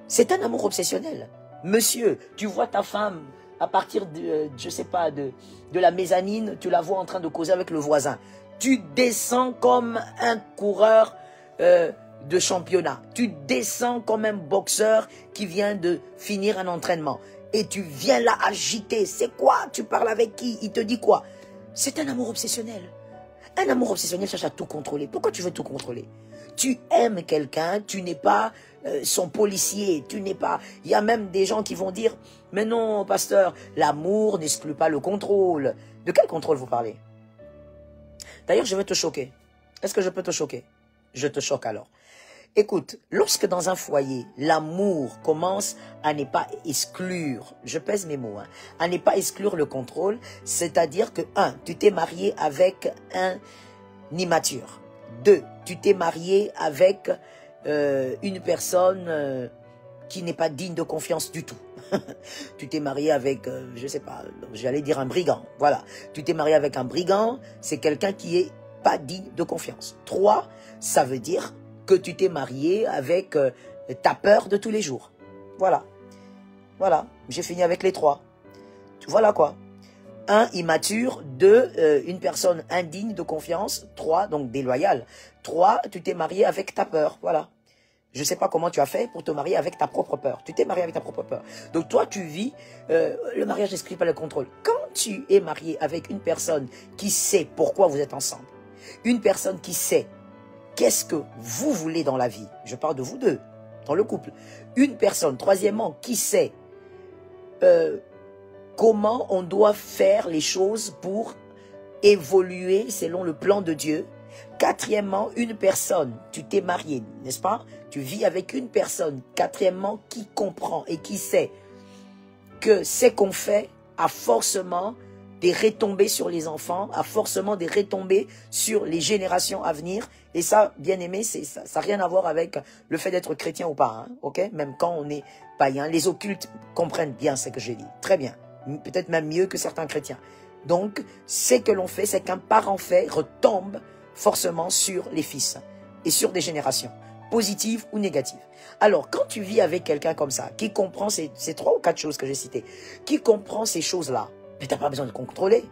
C'est un amour obsessionnel. Monsieur, tu vois ta femme à partir de, je sais pas, de la mezzanine, tu la vois en train de causer avec le voisin. Tu descends comme un coureur de championnat. Tu descends comme un boxeur qui vient de finir un entraînement. Et tu viens là agiter. C'est quoi? Tu parles avec qui? Il te dit quoi? C'est un amour obsessionnel. Un amour obsessionnel cherche à tout contrôler. Pourquoi tu veux tout contrôler? Tu aimes quelqu'un, tu n'es pas son policier, tu n'es pas... Il y a même des gens qui vont dire, mais non, pasteur, l'amour n'exclut pas le contrôle. De quel contrôle vous parlez? D'ailleurs, je vais te choquer. Est-ce que je peux te choquer? Je te choque alors. Écoute, lorsque dans un foyer, l'amour commence à ne pas exclure, je pèse mes mots, hein, à ne pas exclure le contrôle, c'est-à-dire que, 1, tu t'es marié avec un immature. 2, tu t'es marié avec une personne qui n'est pas digne de confiance du tout. Tu t'es marié avec, je sais pas, j'allais dire un brigand, voilà. Tu t'es marié avec un brigand, c'est quelqu'un qui est pas digne de confiance. 3, ça veut dire que tu t'es marié avec ta peur de tous les jours. Voilà. Voilà, j'ai fini avec les 3. Voilà quoi. 1, immature. 2, une personne indigne de confiance. 3, donc déloyale. 3, tu t'es marié avec ta peur. Voilà. Je ne sais pas comment tu as fait pour te marier avec ta propre peur. Tu t'es marié avec ta propre peur. Donc toi, tu vis, le mariage n'exclut pas le contrôle. Quand tu es marié avec une personne qui sait pourquoi vous êtes ensemble, une personne qui sait qu'est-ce que vous voulez dans la vie, je parle de vous deux, dans le couple, une personne, troisièmement, qui sait comment on doit faire les choses pour évoluer selon le plan de Dieu. Quatrièmement, une personne, tu t'es marié, n'est-ce pas? Tu vis avec une personne, quatrièmement, qui comprend et qui sait que ce qu'on fait a forcément des retombées sur les enfants, a forcément des retombées sur les générations à venir. Et ça, bien aimé, ça n'a rien à voir avec le fait d'être chrétien ou pas, hein, ok? Même quand on est païen, les occultes comprennent bien ce que j'ai dit. Très bien. Peut-être même mieux que certains chrétiens. Donc, ce que l'on fait, c'est qu'un parent fait retombe forcément sur les fils et sur des générations, positives ou négatives. Alors, quand tu vis avec quelqu'un comme ça, qui comprend ces 3 ou 4 choses que j'ai citées, qui comprend ces choses-là, mais tu n'as pas besoin de le contrôler.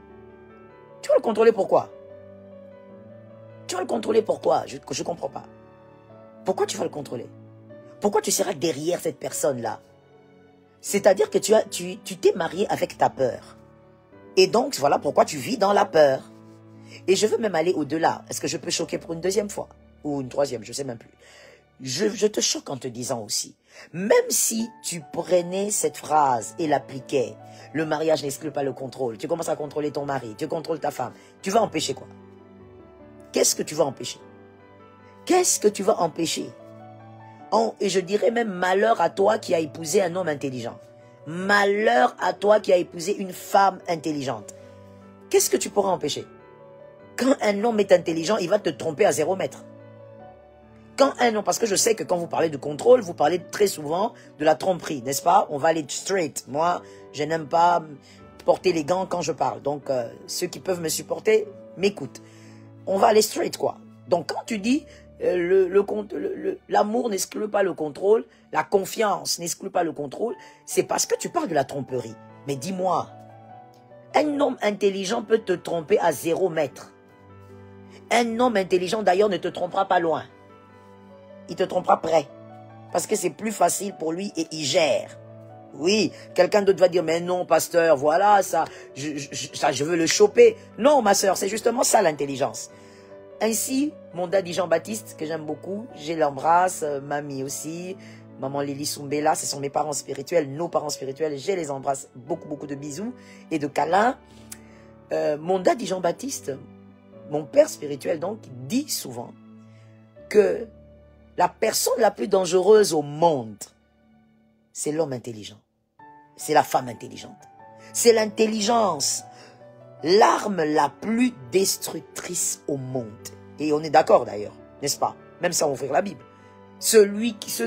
Tu vas le contrôler pourquoi? Tu vas le contrôler pourquoi? Je ne comprends pas. Pourquoi tu vas le contrôler? Pourquoi tu seras derrière cette personne-là? C'est-à-dire que tu t'es marié avec ta peur. Et donc, voilà pourquoi tu vis dans la peur. Et je veux même aller au-delà. Est-ce que je peux choquer pour une deuxième fois? Ou une troisième, je ne sais même plus. Je te choque en te disant aussi, même si tu prenais cette phrase et l'appliquais, le mariage n'exclut pas le contrôle, tu commences à contrôler ton mari, tu contrôles ta femme, tu vas empêcher quoi? Qu'est-ce que tu vas empêcher? Qu'est-ce que tu vas empêcher? Et je dirais même malheur à toi qui as épousé un homme intelligent. Malheur à toi qui as épousé une femme intelligente. Qu'est-ce que tu pourras empêcher? Quand un homme est intelligent, il va te tromper à 0 mètre. Quand un homme, parce que je sais que quand vous parlez de contrôle, vous parlez très souvent de la tromperie, n'est-ce pas? On va aller straight. Moi, je n'aime pas porter les gants quand je parle. Donc, ceux qui peuvent me supporter, m'écoutent. On va aller straight, quoi. Donc, quand tu dis l'amour n'exclut pas le contrôle, la confiance n'exclut pas le contrôle, c'est parce que tu parles de la tromperie. Mais dis-moi, un homme intelligent peut te tromper à 0 mètre. Un homme intelligent, d'ailleurs, ne te trompera pas loin. Il te trompera près. Parce que c'est plus facile pour lui et il gère. Oui, quelqu'un d'autre va dire, mais non, pasteur, voilà, ça, je veux le choper. Non, ma soeur, c'est justement ça l'intelligence. Ainsi, mon daddy Jean-Baptiste, que j'aime beaucoup, je l'embrasse, mamie aussi, maman Lily Soumbela, ce sont mes parents spirituels, nos parents spirituels, je les embrasse, beaucoup de bisous et de câlins. Mon daddy Jean-Baptiste, mon père spirituel donc, dit souvent que la personne la plus dangereuse au monde, c'est l'homme intelligent. C'est la femme intelligente. C'est l'intelligence. L'arme la plus destructrice au monde. Et on est d'accord d'ailleurs, n'est-ce pas? Même sans ouvrir la Bible. Ceux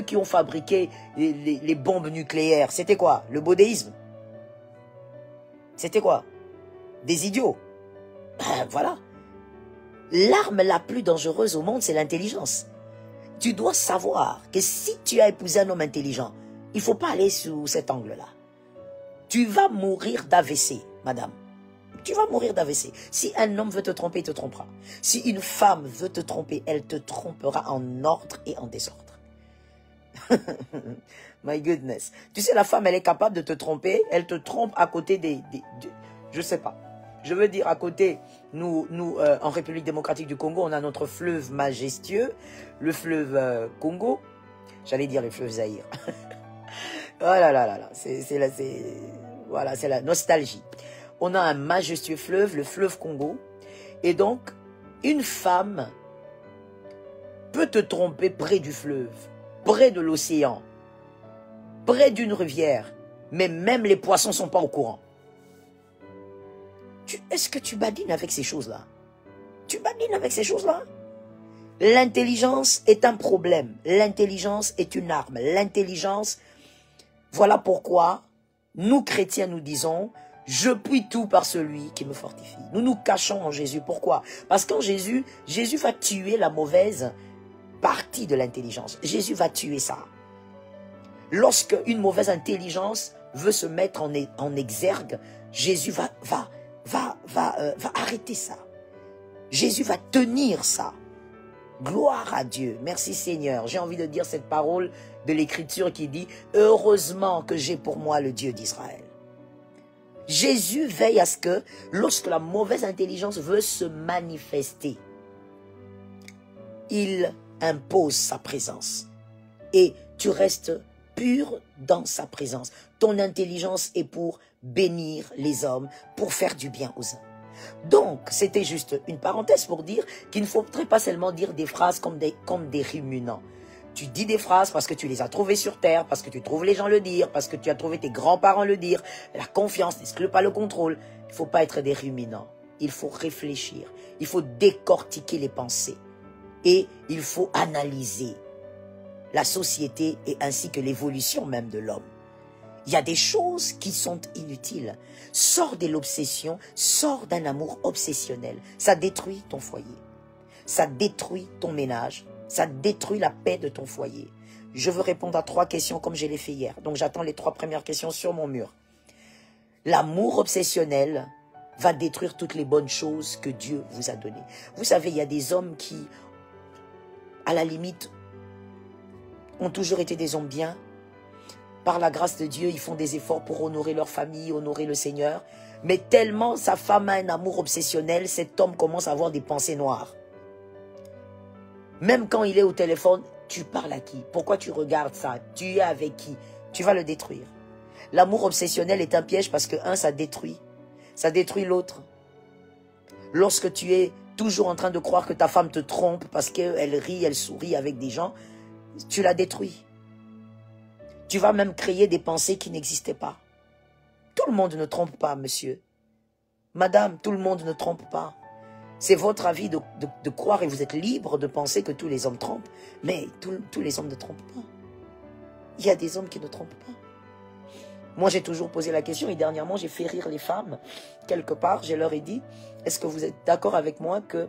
qui ont fabriqué les bombes nucléaires, c'était quoi? Le bouddhisme. C'était quoi? Des idiots. Ben, voilà. L'arme la plus dangereuse au monde, c'est l'intelligence. Tu dois savoir que si tu as épousé un homme intelligent, il ne faut pas aller sous cet angle-là. Tu vas mourir d'AVC, madame. Tu vas mourir d'AVC. Si un homme veut te tromper, il te trompera. Si une femme veut te tromper, elle te trompera en ordre et en désordre. My goodness. Tu sais, la femme, elle est capable de te tromper. Elle te trompe à côté je sais pas. Je veux dire, à côté, nous en République démocratique du Congo, on a notre fleuve majestueux, le fleuve Congo. J'allais dire le fleuve Zaïre. Oh là là là là. Voilà, c'est la nostalgie. On a un majestueux fleuve, le fleuve Congo. Et donc, une femme peut te tromper près du fleuve, près de l'océan, près d'une rivière. Mais même les poissons ne sont pas au courant. Est-ce que tu badines avec ces choses-là? Tu badines avec ces choses-là? L'intelligence est un problème. L'intelligence est une arme. L'intelligence, voilà pourquoi nous chrétiens nous disons... Je puis tout par celui qui me fortifie. Nous nous cachons en Jésus. Pourquoi? Parce qu'en Jésus, Jésus va tuer la mauvaise partie de l'intelligence. Jésus va tuer ça. Lorsque une mauvaise intelligence veut se mettre en exergue, Jésus va arrêter ça. Jésus va tenir ça. Gloire à Dieu. Merci Seigneur. J'ai envie de dire cette parole de l'Écriture qui dit « Heureusement que j'ai pour moi le Dieu d'Israël ». Jésus veille à ce que, lorsque la mauvaise intelligence veut se manifester, il impose sa présence. Et tu restes pur dans sa présence. Ton intelligence est pour bénir les hommes, pour faire du bien aux hommes. Donc, c'était juste une parenthèse pour dire qu'il ne faudrait pas seulement dire des phrases comme des ruminants. Tu dis des phrases parce que tu les as trouvées sur terre, parce que tu trouves les gens le dire, parce que tu as trouvé tes grands-parents le dire. La confiance n'exclut pas le contrôle. Il ne faut pas être des ruminants. Il faut réfléchir. Il faut décortiquer les pensées. Et il faut analyser la société et ainsi que l'évolution même de l'homme. Il y a des choses qui sont inutiles. Sors de l'obsession, sors d'un amour obsessionnel. Ça détruit ton foyer. Ça détruit ton ménage. Ça détruit la paix de ton foyer. Je veux répondre à 3 questions comme je l'ai fait hier. Donc j'attends les 3 premières questions sur mon mur. L'amour obsessionnel va détruire toutes les bonnes choses que Dieu vous a données. Vous savez, il y a des hommes qui, à la limite, ont toujours été des hommes bien. Par la grâce de Dieu, ils font des efforts pour honorer leur famille, honorer le Seigneur. Mais tellement sa femme a un amour obsessionnel, cet homme commence à avoir des pensées noires. Même quand il est au téléphone, tu parles à qui? Pourquoi tu regardes ça? Tu es avec qui? Tu vas le détruire. L'amour obsessionnel est un piège parce que, ça détruit. Ça détruit l'autre. Lorsque tu es toujours en train de croire que ta femme te trompe parce qu'elle rit, elle sourit avec des gens, tu la détruis. Tu vas même créer des pensées qui n'existaient pas. Tout le monde ne trompe pas, monsieur. Madame, tout le monde ne trompe pas. C'est votre avis de croire et vous êtes libre de penser que tous les hommes trompent. Mais tous les hommes ne trompent pas. Il y a des hommes qui ne trompent pas. Moi, j'ai toujours posé la question et dernièrement, j'ai fait rire les femmes. Quelque part, je leur ai dit, est-ce que vous êtes d'accord avec moi que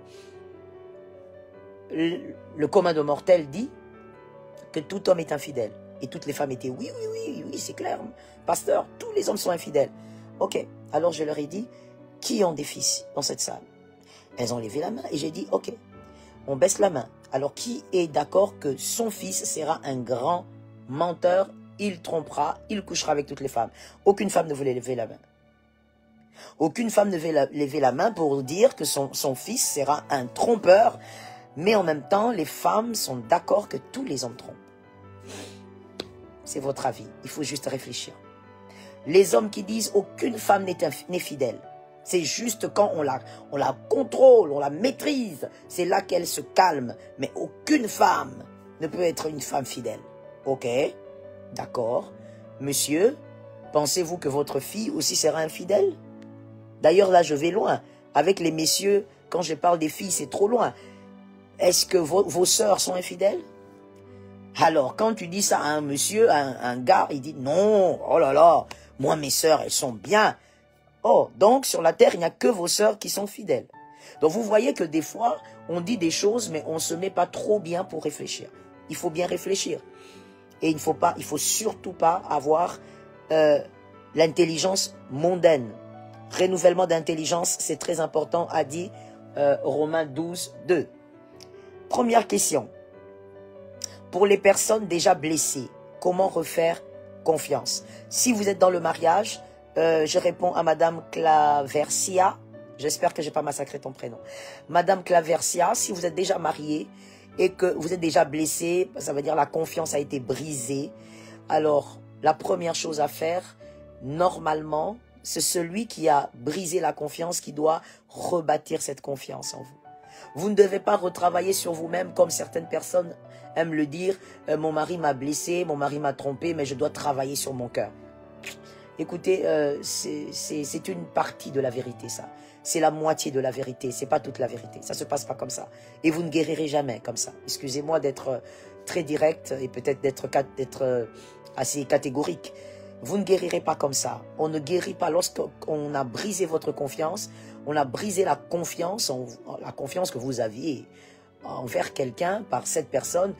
le commun des mortels dit que tout homme est infidèle? Et toutes les femmes étaient, oui, c'est clair. Pasteur, tous les hommes sont infidèles. Ok, alors je leur ai dit, qui ont des fils dans cette salle? Elles ont levé la main et j'ai dit, ok, on baisse la main. Alors qui est d'accord que son fils sera un grand menteur? Il trompera, il couchera avec toutes les femmes. Aucune femme ne voulait lever la main. Aucune femme ne veut lever la main pour dire que son fils sera un trompeur. Mais en même temps, les femmes sont d'accord que tous les hommes trompent. C'est votre avis. Il faut juste réfléchir. Les hommes qui disent aucune femme n'est fidèle. C'est juste quand on la contrôle, on la maîtrise. C'est là qu'elle se calme. Mais aucune femme ne peut être une femme fidèle. Ok, d'accord. Monsieur, pensez-vous que votre fille aussi sera infidèle? D'ailleurs, là, je vais loin. Avec les messieurs, quand je parle des filles, c'est trop loin. Est-ce que vos sœurs sont infidèles? Alors, quand tu dis ça à un monsieur, à un gars, il dit non, oh là là, moi mes sœurs, elles sont bien. Oh, donc sur la terre, il n'y a que vos sœurs qui sont fidèles. Donc vous voyez que des fois, on dit des choses, mais on ne se met pas trop bien pour réfléchir. Il faut bien réfléchir. Et il faut surtout pas avoir l'intelligence mondaine. Renouvellement d'intelligence, c'est très important, a dit Romains 12, 2. Première question. Pour les personnes déjà blessées, comment refaire confiance? Si vous êtes dans le mariage, je réponds à Madame Claversia. J'espère que je n'ai pas massacré ton prénom. Madame Claversia, si vous êtes déjà mariée et que vous êtes déjà blessée, ça veut dire la confiance a été brisée. Alors, la première chose à faire, normalement, c'est celui qui a brisé la confiance qui doit rebâtir cette confiance en vous. Vous ne devez pas retravailler sur vous-même comme certaines personnes aiment le dire. Mon mari m'a blessé, mon mari m'a trompé, mais je dois travailler sur mon cœur. Écoutez, c'est une partie de la vérité, ça. C'est la moitié de la vérité, c'est pas toute la vérité. Ça se passe pas comme ça. Et vous ne guérirez jamais comme ça. Excusez-moi d'être très direct et peut-être d'être assez catégorique. Vous ne guérirez pas comme ça. On ne guérit pas lorsqu'on a brisé votre confiance. On a brisé la confiance que vous aviez envers quelqu'un par cette personne.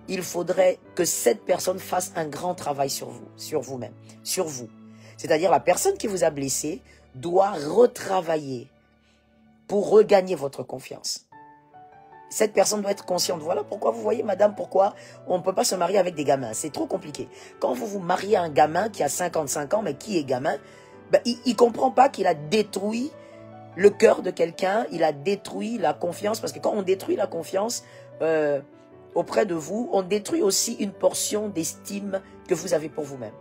Il faudrait que cette personne fasse un grand travail sur vous, sur vous-même, sur vous. C'est-à-dire la personne qui vous a blessé doit retravailler pour regagner votre confiance. Cette personne doit être consciente. Voilà pourquoi vous voyez, madame, pourquoi on ne peut pas se marier avec des gamins. C'est trop compliqué. Quand vous vous mariez à un gamin qui a 55 ans, mais qui est gamin, ben, il ne comprend pas qu'il a détruit le cœur de quelqu'un, il a détruit la confiance. Parce que quand on détruit la confiance auprès de vous, on détruit aussi une portion d'estime que vous avez pour vous-même.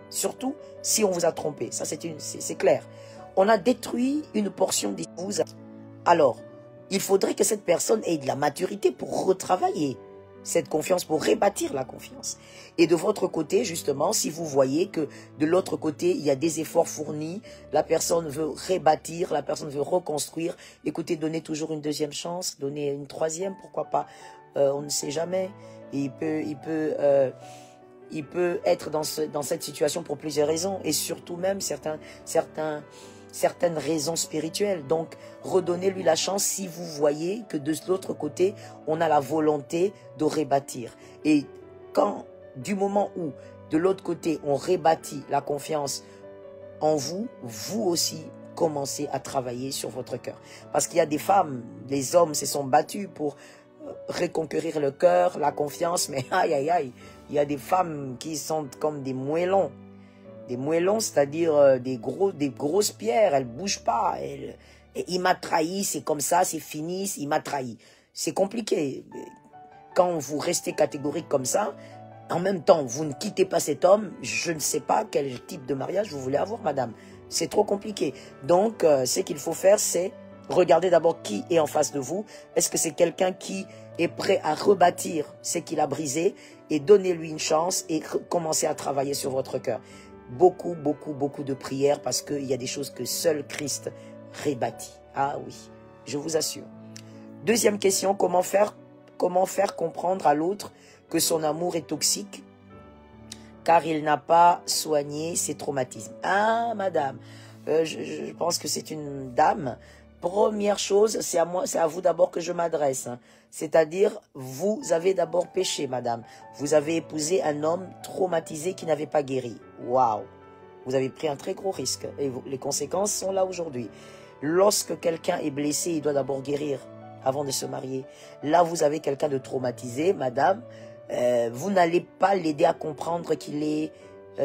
Surtout si on vous a trompé. Ça, c'est clair. On a détruit une portion de vous. Alors, il faudrait que cette personne ait de la maturité pour retravailler cette confiance, pour rebâtir la confiance. Et de votre côté, justement, si vous voyez que de l'autre côté, il y a des efforts fournis, la personne veut rebâtir, la personne veut reconstruire, écoutez, donnez toujours une deuxième chance, donnez une troisième, pourquoi pas, on ne sait jamais. Et il peut être dans cette situation pour plusieurs raisons, et surtout même certaines raisons spirituelles. Donc, redonnez-lui la chance si vous voyez que de l'autre côté, on a la volonté de rebâtir. Et quand, du moment où, de l'autre côté, on rebâtit la confiance en vous, vous aussi, commencez à travailler sur votre cœur. Parce qu'il y a des femmes, les hommes se sont battus pour reconquérir le cœur, la confiance, mais aïe, aïe, aïe, il y a des femmes qui sont comme des moellons. Des moellons, c'est-à-dire des grosses pierres, elles ne bougent pas. Et il m'a trahi, c'est comme ça, c'est fini, il m'a trahi. C'est compliqué. Quand vous restez catégorique comme ça, en même temps, vous ne quittez pas cet homme, je ne sais pas quel type de mariage vous voulez avoir, madame. C'est trop compliqué. Donc, ce qu'il faut faire, c'est regarder d'abord qui est en face de vous. Est-ce que c'est quelqu'un qui est prêt à rebâtir ce qu'il a brisé et donnez-lui une chance et commencez à travailler sur votre cœur. Beaucoup de prières parce qu'il y a des choses que seul Christ rebâtit. Ah oui, je vous assure. Deuxième question, comment faire comprendre à l'autre que son amour est toxique car il n'a pas soigné ses traumatismes. Ah, madame, je pense que c'est une dame. Première chose, c'est à vous d'abord que je m'adresse. C'est-à-dire, vous avez d'abord péché, madame. Vous avez épousé un homme traumatisé qui n'avait pas guéri. Waouh! Vous avez pris un très gros risque. Et les conséquences sont là aujourd'hui. Lorsque quelqu'un est blessé, il doit d'abord guérir avant de se marier. Là, vous avez quelqu'un de traumatisé, madame. Vous n'allez pas l'aider à comprendre qu'il est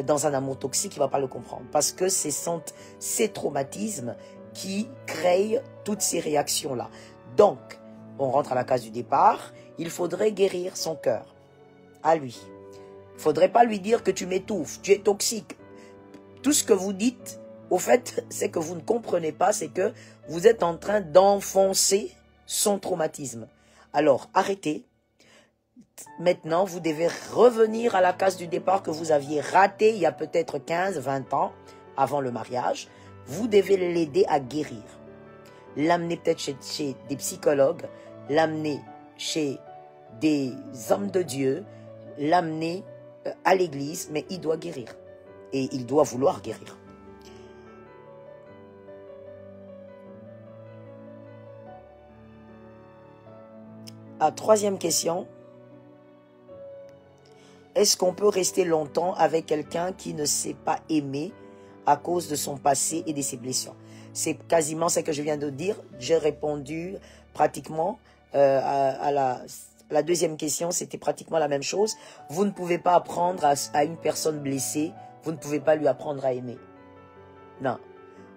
dans un amour toxique, il ne va pas le comprendre. Parce que ce sont ces traumatismes qui créent toutes ces réactions-là. Donc, on rentre à la case du départ, il faudrait guérir son cœur à lui. Il ne faudrait pas lui dire que tu m'étouffes, tu es toxique. Tout ce que vous dites, au fait, c'est que vous ne comprenez pas, c'est que vous êtes en train d'enfoncer son traumatisme. Alors, arrêtez. Maintenant, vous devez revenir à la case du départ que vous aviez ratée il y a peut-être 15, 20 ans, avant le mariage. Vous devez l'aider à guérir. L'amener peut-être chez des psychologues, l'amener chez des hommes de Dieu, l'amener à l'église, mais il doit guérir. Et il doit vouloir guérir. Troisième question. Est-ce qu'on peut rester longtemps avec quelqu'un qui ne sait pas aimer à cause de son passé et de ses blessures? C'est quasiment ce que je viens de dire. J'ai répondu pratiquement à la deuxième question. C'était pratiquement la même chose. Vous ne pouvez pas apprendre à une personne blessée. Vous ne pouvez pas lui apprendre à aimer. Non.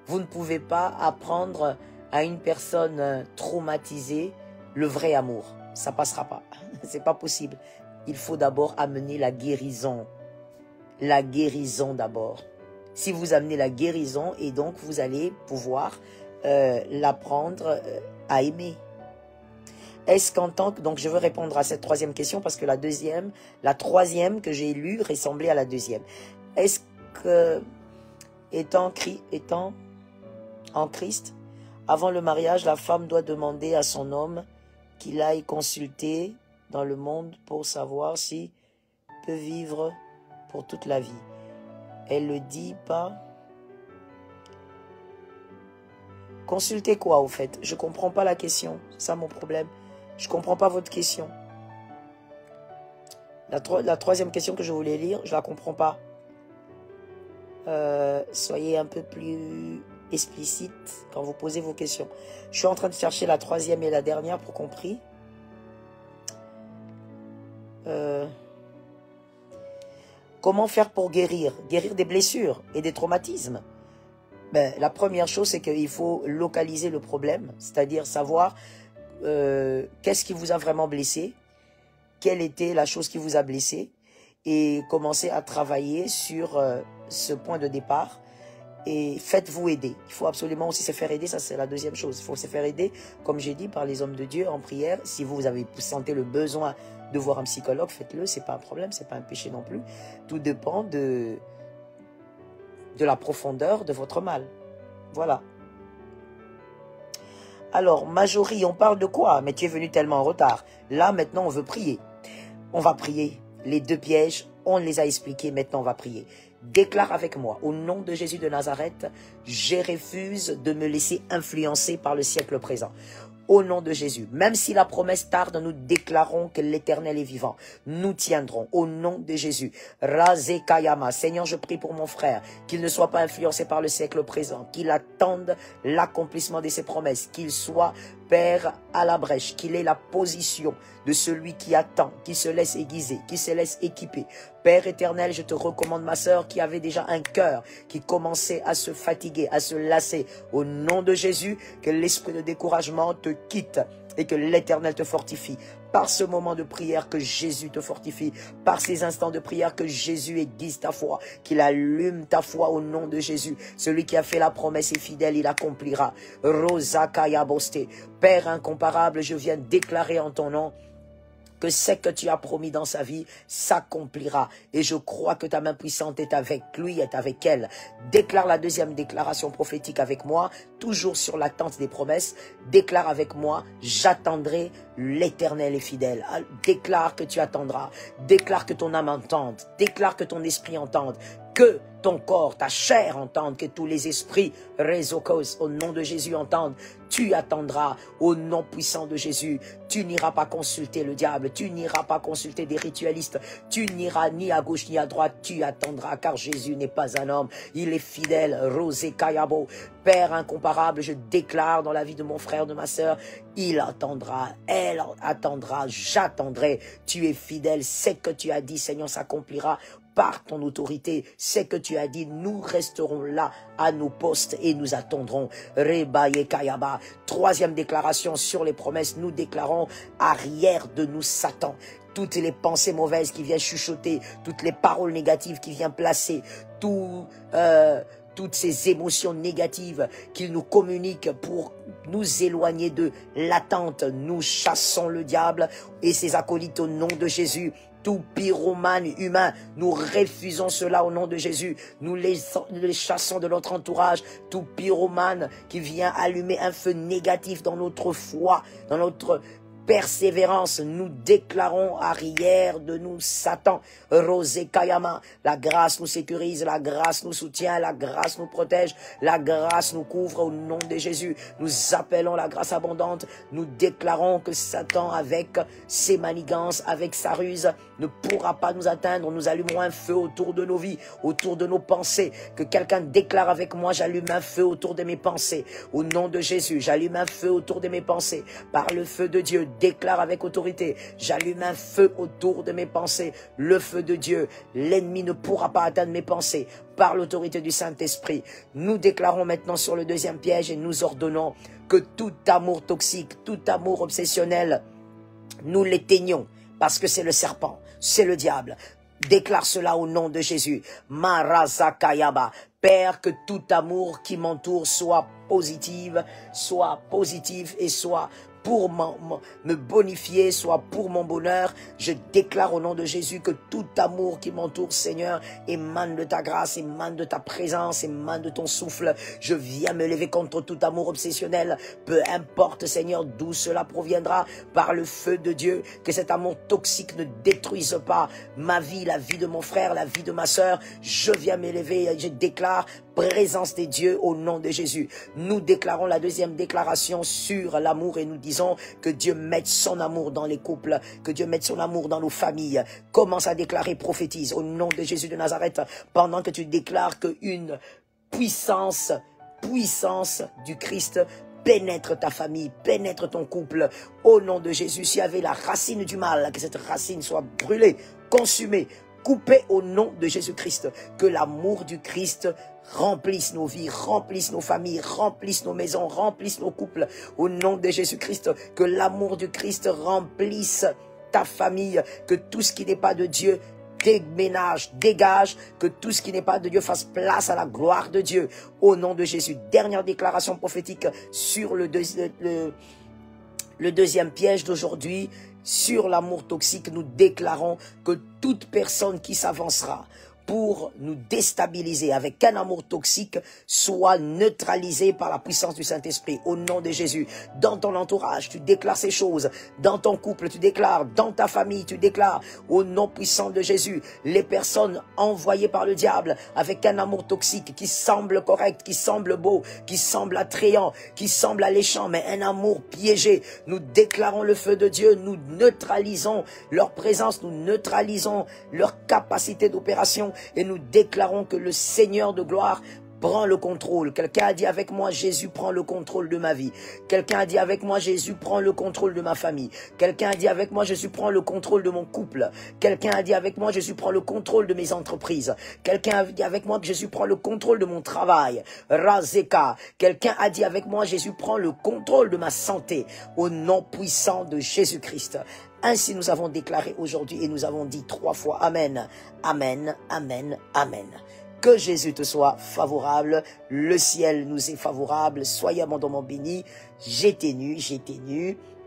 Vous ne pouvez pas apprendre à une personne traumatisée le vrai amour. Ça passera pas. C'est pas possible. Il faut d'abord amener la guérison. La guérison d'abord. Si vous amenez la guérison, et donc vous allez pouvoir l'apprendre à aimer. Est-ce qu'en tant que... Donc je veux répondre à cette troisième question parce que la troisième que j'ai lue ressemblait à la deuxième. Est-ce que, étant en Christ, avant le mariage, la femme doit demander à son homme qu'il aille consulter dans le monde pour savoir s'il peut vivre pour toute la vie? Elle le dit pas. Consulter quoi au fait? Je comprends pas la question. C'est ça mon problème. Je comprends pas votre question. La troisième question que je voulais lire, je la comprends pas. Soyez un peu plus explicite quand vous posez vos questions. Je suis en train de chercher la troisième et la dernière pour compris. Comment faire pour guérir des blessures et des traumatismes? La première chose, c'est qu'il faut localiser le problème, c'est-à-dire savoir qu'est-ce qui vous a vraiment blessé, quelle était la chose qui vous a blessé, et commencer à travailler sur ce point de départ. Et faites-vous aider. Il faut absolument aussi se faire aider, ça c'est la deuxième chose. Il faut se faire aider, comme j'ai dit, par les hommes de Dieu en prière. Si vous sentez le besoin de voir un psychologue, faites-le, c'est pas un problème, c'est pas un péché non plus. Tout dépend de la profondeur de votre mal. Voilà. Alors, Marjorie, on parle de quoi? Mais tu es venu tellement en retard. Là, maintenant, on veut prier. On va prier. Les deux pièges, on les a expliqués, maintenant on va prier. Déclare avec moi, au nom de Jésus de Nazareth, je refuse de me laisser influencer par le siècle présent. Au nom de Jésus, même si la promesse tarde, nous déclarons que l'Éternel est vivant. Nous tiendrons au nom de Jésus. Razé Kayama, Seigneur, je prie pour mon frère, qu'il ne soit pas influencé par le siècle présent, qu'il attende l'accomplissement de ses promesses, qu'il soit Père à la brèche, qu'il ait la position de celui qui attend, qui se laisse aiguiser, qui se laisse équiper. Père éternel, je te recommande ma sœur qui avait déjà un cœur qui commençait à se fatiguer, à se lasser. Au nom de Jésus, que l'esprit de découragement te quitte et que l'Éternel te fortifie. Par ce moment de prière, que Jésus te fortifie. Par ces instants de prière, que Jésus aiguise ta foi, qu'il allume ta foi au nom de Jésus. Celui qui a fait la promesse est fidèle, il accomplira. Rosa Kaya Boste. Père incomparable, je viens déclarer en ton nom que ce que tu as promis dans sa vie s'accomplira. Et je crois que ta main puissante est avec lui, est avec elle. Déclare la deuxième déclaration prophétique avec moi, toujours sur l'attente des promesses. Déclare avec moi, j'attendrai, l'Éternel est fidèle. Déclare que tu attendras. Déclare que ton âme entende. Déclare que ton esprit entende. Que ton corps, ta chair entende, que tous les esprits, Rézokos, au nom de Jésus entendent. Tu attendras au nom puissant de Jésus. Tu n'iras pas consulter le diable, tu n'iras pas consulter des ritualistes, tu n'iras ni à gauche ni à droite, tu attendras car Jésus n'est pas un homme, il est fidèle. Rosé Kayabo, Père incomparable, je déclare dans la vie de mon frère, de ma sœur, il attendra, elle attendra, j'attendrai. Tu es fidèle, c'est que tu as dit, Seigneur, s'accomplira par ton autorité. C'est que tu as dit, nous resterons là à nos postes et nous attendrons. Rebaye Kayaba. Troisième déclaration sur les promesses, nous déclarons arrière de nous Satan. Toutes les pensées mauvaises qui viennent chuchoter, toutes les paroles négatives qui viennent placer, toutes ces émotions négatives qu'il nous communique pour nous éloigner de l'attente. Nous chassons le diable et ses acolytes au nom de Jésus. Tout pyromane humain, nous refusons cela au nom de Jésus. Nous les chassons de notre entourage. Tout pyromane qui vient allumer un feu négatif dans notre foi, dans notre persévérance. Nous déclarons arrière de nous Satan. Rosé Kayama. La grâce nous sécurise, la grâce nous soutient, la grâce nous protège, la grâce nous couvre au nom de Jésus. Nous appelons la grâce abondante. Nous déclarons que Satan, avec ses manigances, avec sa ruse, ne pourra pas nous atteindre. Nous allumons un feu autour de nos vies, autour de nos pensées. Que quelqu'un déclare avec moi, j'allume un feu autour de mes pensées. Au nom de Jésus, j'allume un feu autour de mes pensées. Par le feu de Dieu, déclare avec autorité, j'allume un feu autour de mes pensées. Le feu de Dieu, l'ennemi ne pourra pas atteindre mes pensées. Par l'autorité du Saint-Esprit, nous déclarons maintenant sur le deuxième piège et nous ordonnons que tout amour toxique, tout amour obsessionnel, nous l'éteignons parce que c'est le serpent, c'est le diable. Déclare cela au nom de Jésus. Marazakayaba. Père, que tout amour qui m'entoure soit positif et soit pour me bonifier, soit pour mon bonheur. Je déclare au nom de Jésus que tout amour qui m'entoure, Seigneur, émane de ta grâce, émane de ta présence, émane de ton souffle. Je viens me lever contre tout amour obsessionnel, peu importe, Seigneur, d'où cela proviendra, par le feu de Dieu, que cet amour toxique ne détruise pas ma vie, la vie de mon frère, la vie de ma sœur. Je viens m'élever et je déclare présence des dieux au nom de Jésus. Nous déclarons la deuxième déclaration sur l'amour et nous disons que Dieu mette son amour dans les couples, que Dieu mette son amour dans nos familles. Commence à déclarer, prophétise au nom de Jésus de Nazareth, pendant que tu déclares qu'une puissance du Christ pénètre ta famille, pénètre ton couple. Au nom de Jésus, s'il y avait la racine du mal, que cette racine soit brûlée, consumée, coupée au nom de Jésus-Christ. Que l'amour du Christ remplisse nos vies, remplisse nos familles, remplisse nos maisons, remplisse nos couples. Au nom de Jésus-Christ, que l'amour du Christ remplisse ta famille. Que tout ce qui n'est pas de Dieu déménage, dégage, que tout ce qui n'est pas de Dieu fasse place à la gloire de Dieu. Au nom de Jésus. Dernière déclaration prophétique sur le deuxième piège d'aujourd'hui. Sur l'amour toxique, nous déclarons que toute personne qui s'avancera pour nous déstabiliser avec un amour toxique soit neutralisé par la puissance du Saint-Esprit. Au nom de Jésus, dans ton entourage, tu déclares ces choses. Dans ton couple, tu déclares. Dans ta famille, tu déclares. Au nom puissant de Jésus, les personnes envoyées par le diable avec un amour toxique qui semble correct, qui semble beau, qui semble attrayant, qui semble alléchant, mais un amour piégé. Nous déclarons le feu de Dieu, nous neutralisons leur présence, nous neutralisons leur capacité d'opération. Et nous déclarons que le Seigneur de gloire prend le contrôle. Quelqu'un a dit avec moi, Jésus prend le contrôle de ma vie. Quelqu'un a dit avec moi, Jésus prend le contrôle de ma famille. Quelqu'un a dit avec moi, Jésus prend le contrôle de mon couple. Quelqu'un a dit avec moi, Jésus prend le contrôle de mes entreprises. Quelqu'un a dit avec moi que Jésus prend le contrôle de mon travail. Razeka. Quelqu'un a dit avec moi, Jésus prend le contrôle de ma santé. Au nom puissant de Jésus-Christ. Ainsi nous avons déclaré aujourd'hui et nous avons dit 3 fois Amen, Amen, Amen, Amen. Que Jésus te soit favorable, le ciel nous est favorable, soyez abondamment bénis. J'étais nu.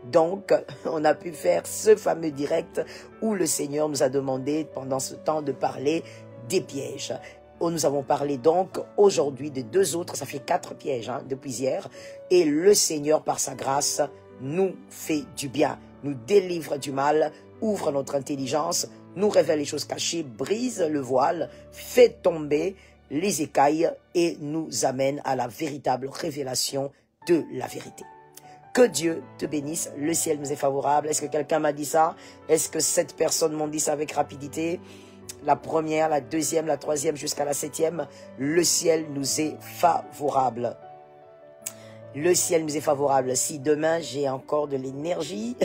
Donc, on a pu faire ce fameux direct où le Seigneur nous a demandé pendant ce temps de parler des pièges. Nous avons parlé donc aujourd'hui de 2 autres, ça fait 4 pièges depuis hier. Et le Seigneur, par sa grâce, nous fait du bien, nous délivre du mal, ouvre notre intelligence, nous révèle les choses cachées, brise le voile, fait tomber les écailles et nous amène à la véritable révélation de la vérité. Que Dieu te bénisse, le ciel nous est favorable. Est-ce que quelqu'un m'a dit ça? Est-ce que 7 personnes m'ont dit ça avec rapidité? La première, la deuxième, la troisième jusqu'à la 7e, le ciel nous est favorable. Le ciel nous est favorable. Si demain j'ai encore de l'énergie,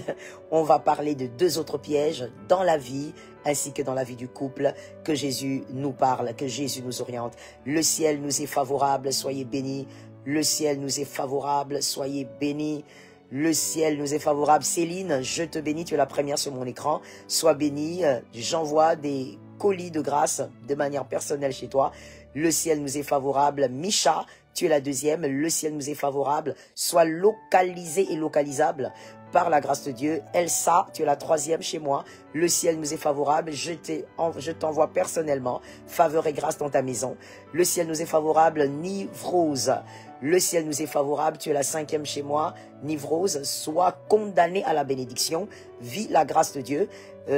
on va parler de 2 autres pièges dans la vie ainsi que dans la vie du couple. Que Jésus nous parle, que Jésus nous oriente. Le ciel nous est favorable, soyez bénis. Le ciel nous est favorable, soyez bénis. Le ciel nous est favorable. Céline, je te bénis, tu es la première sur mon écran. Sois bénie, j'envoie des colis de grâce de manière personnelle chez toi. Le ciel nous est favorable. Micha, tu es la deuxième, le ciel nous est favorable. Sois localisé et localisable. par la grâce de Dieu. Elsa, tu es la troisième chez moi. Le ciel nous est favorable. Je t'envoie personnellement faveur et grâce dans ta maison. Le ciel nous est favorable. Nivrose, le ciel nous est favorable. Tu es la cinquième chez moi. Nivrose, sois condamné à la bénédiction. Vis la grâce de Dieu.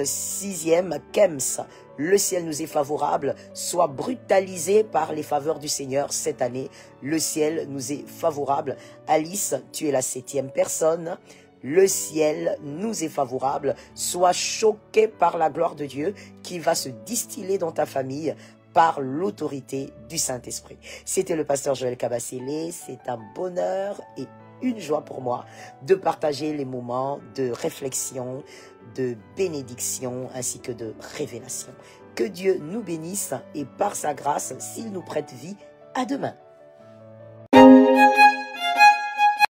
Sixième, Kems, le ciel nous est favorable. Sois brutalisé par les faveurs du Seigneur cette année. Le ciel nous est favorable. Alice, tu es la septième personne. Le ciel nous est favorable. Sois choqué par la gloire de Dieu qui va se distiller dans ta famille par l'autorité du Saint-Esprit. C'était le pasteur Joël Kabasele. C'est un bonheur et une joie pour moi de partager les moments de réflexion, de bénédiction ainsi que de révélation. Que Dieu nous bénisse et par sa grâce, s'il nous prête vie, à demain.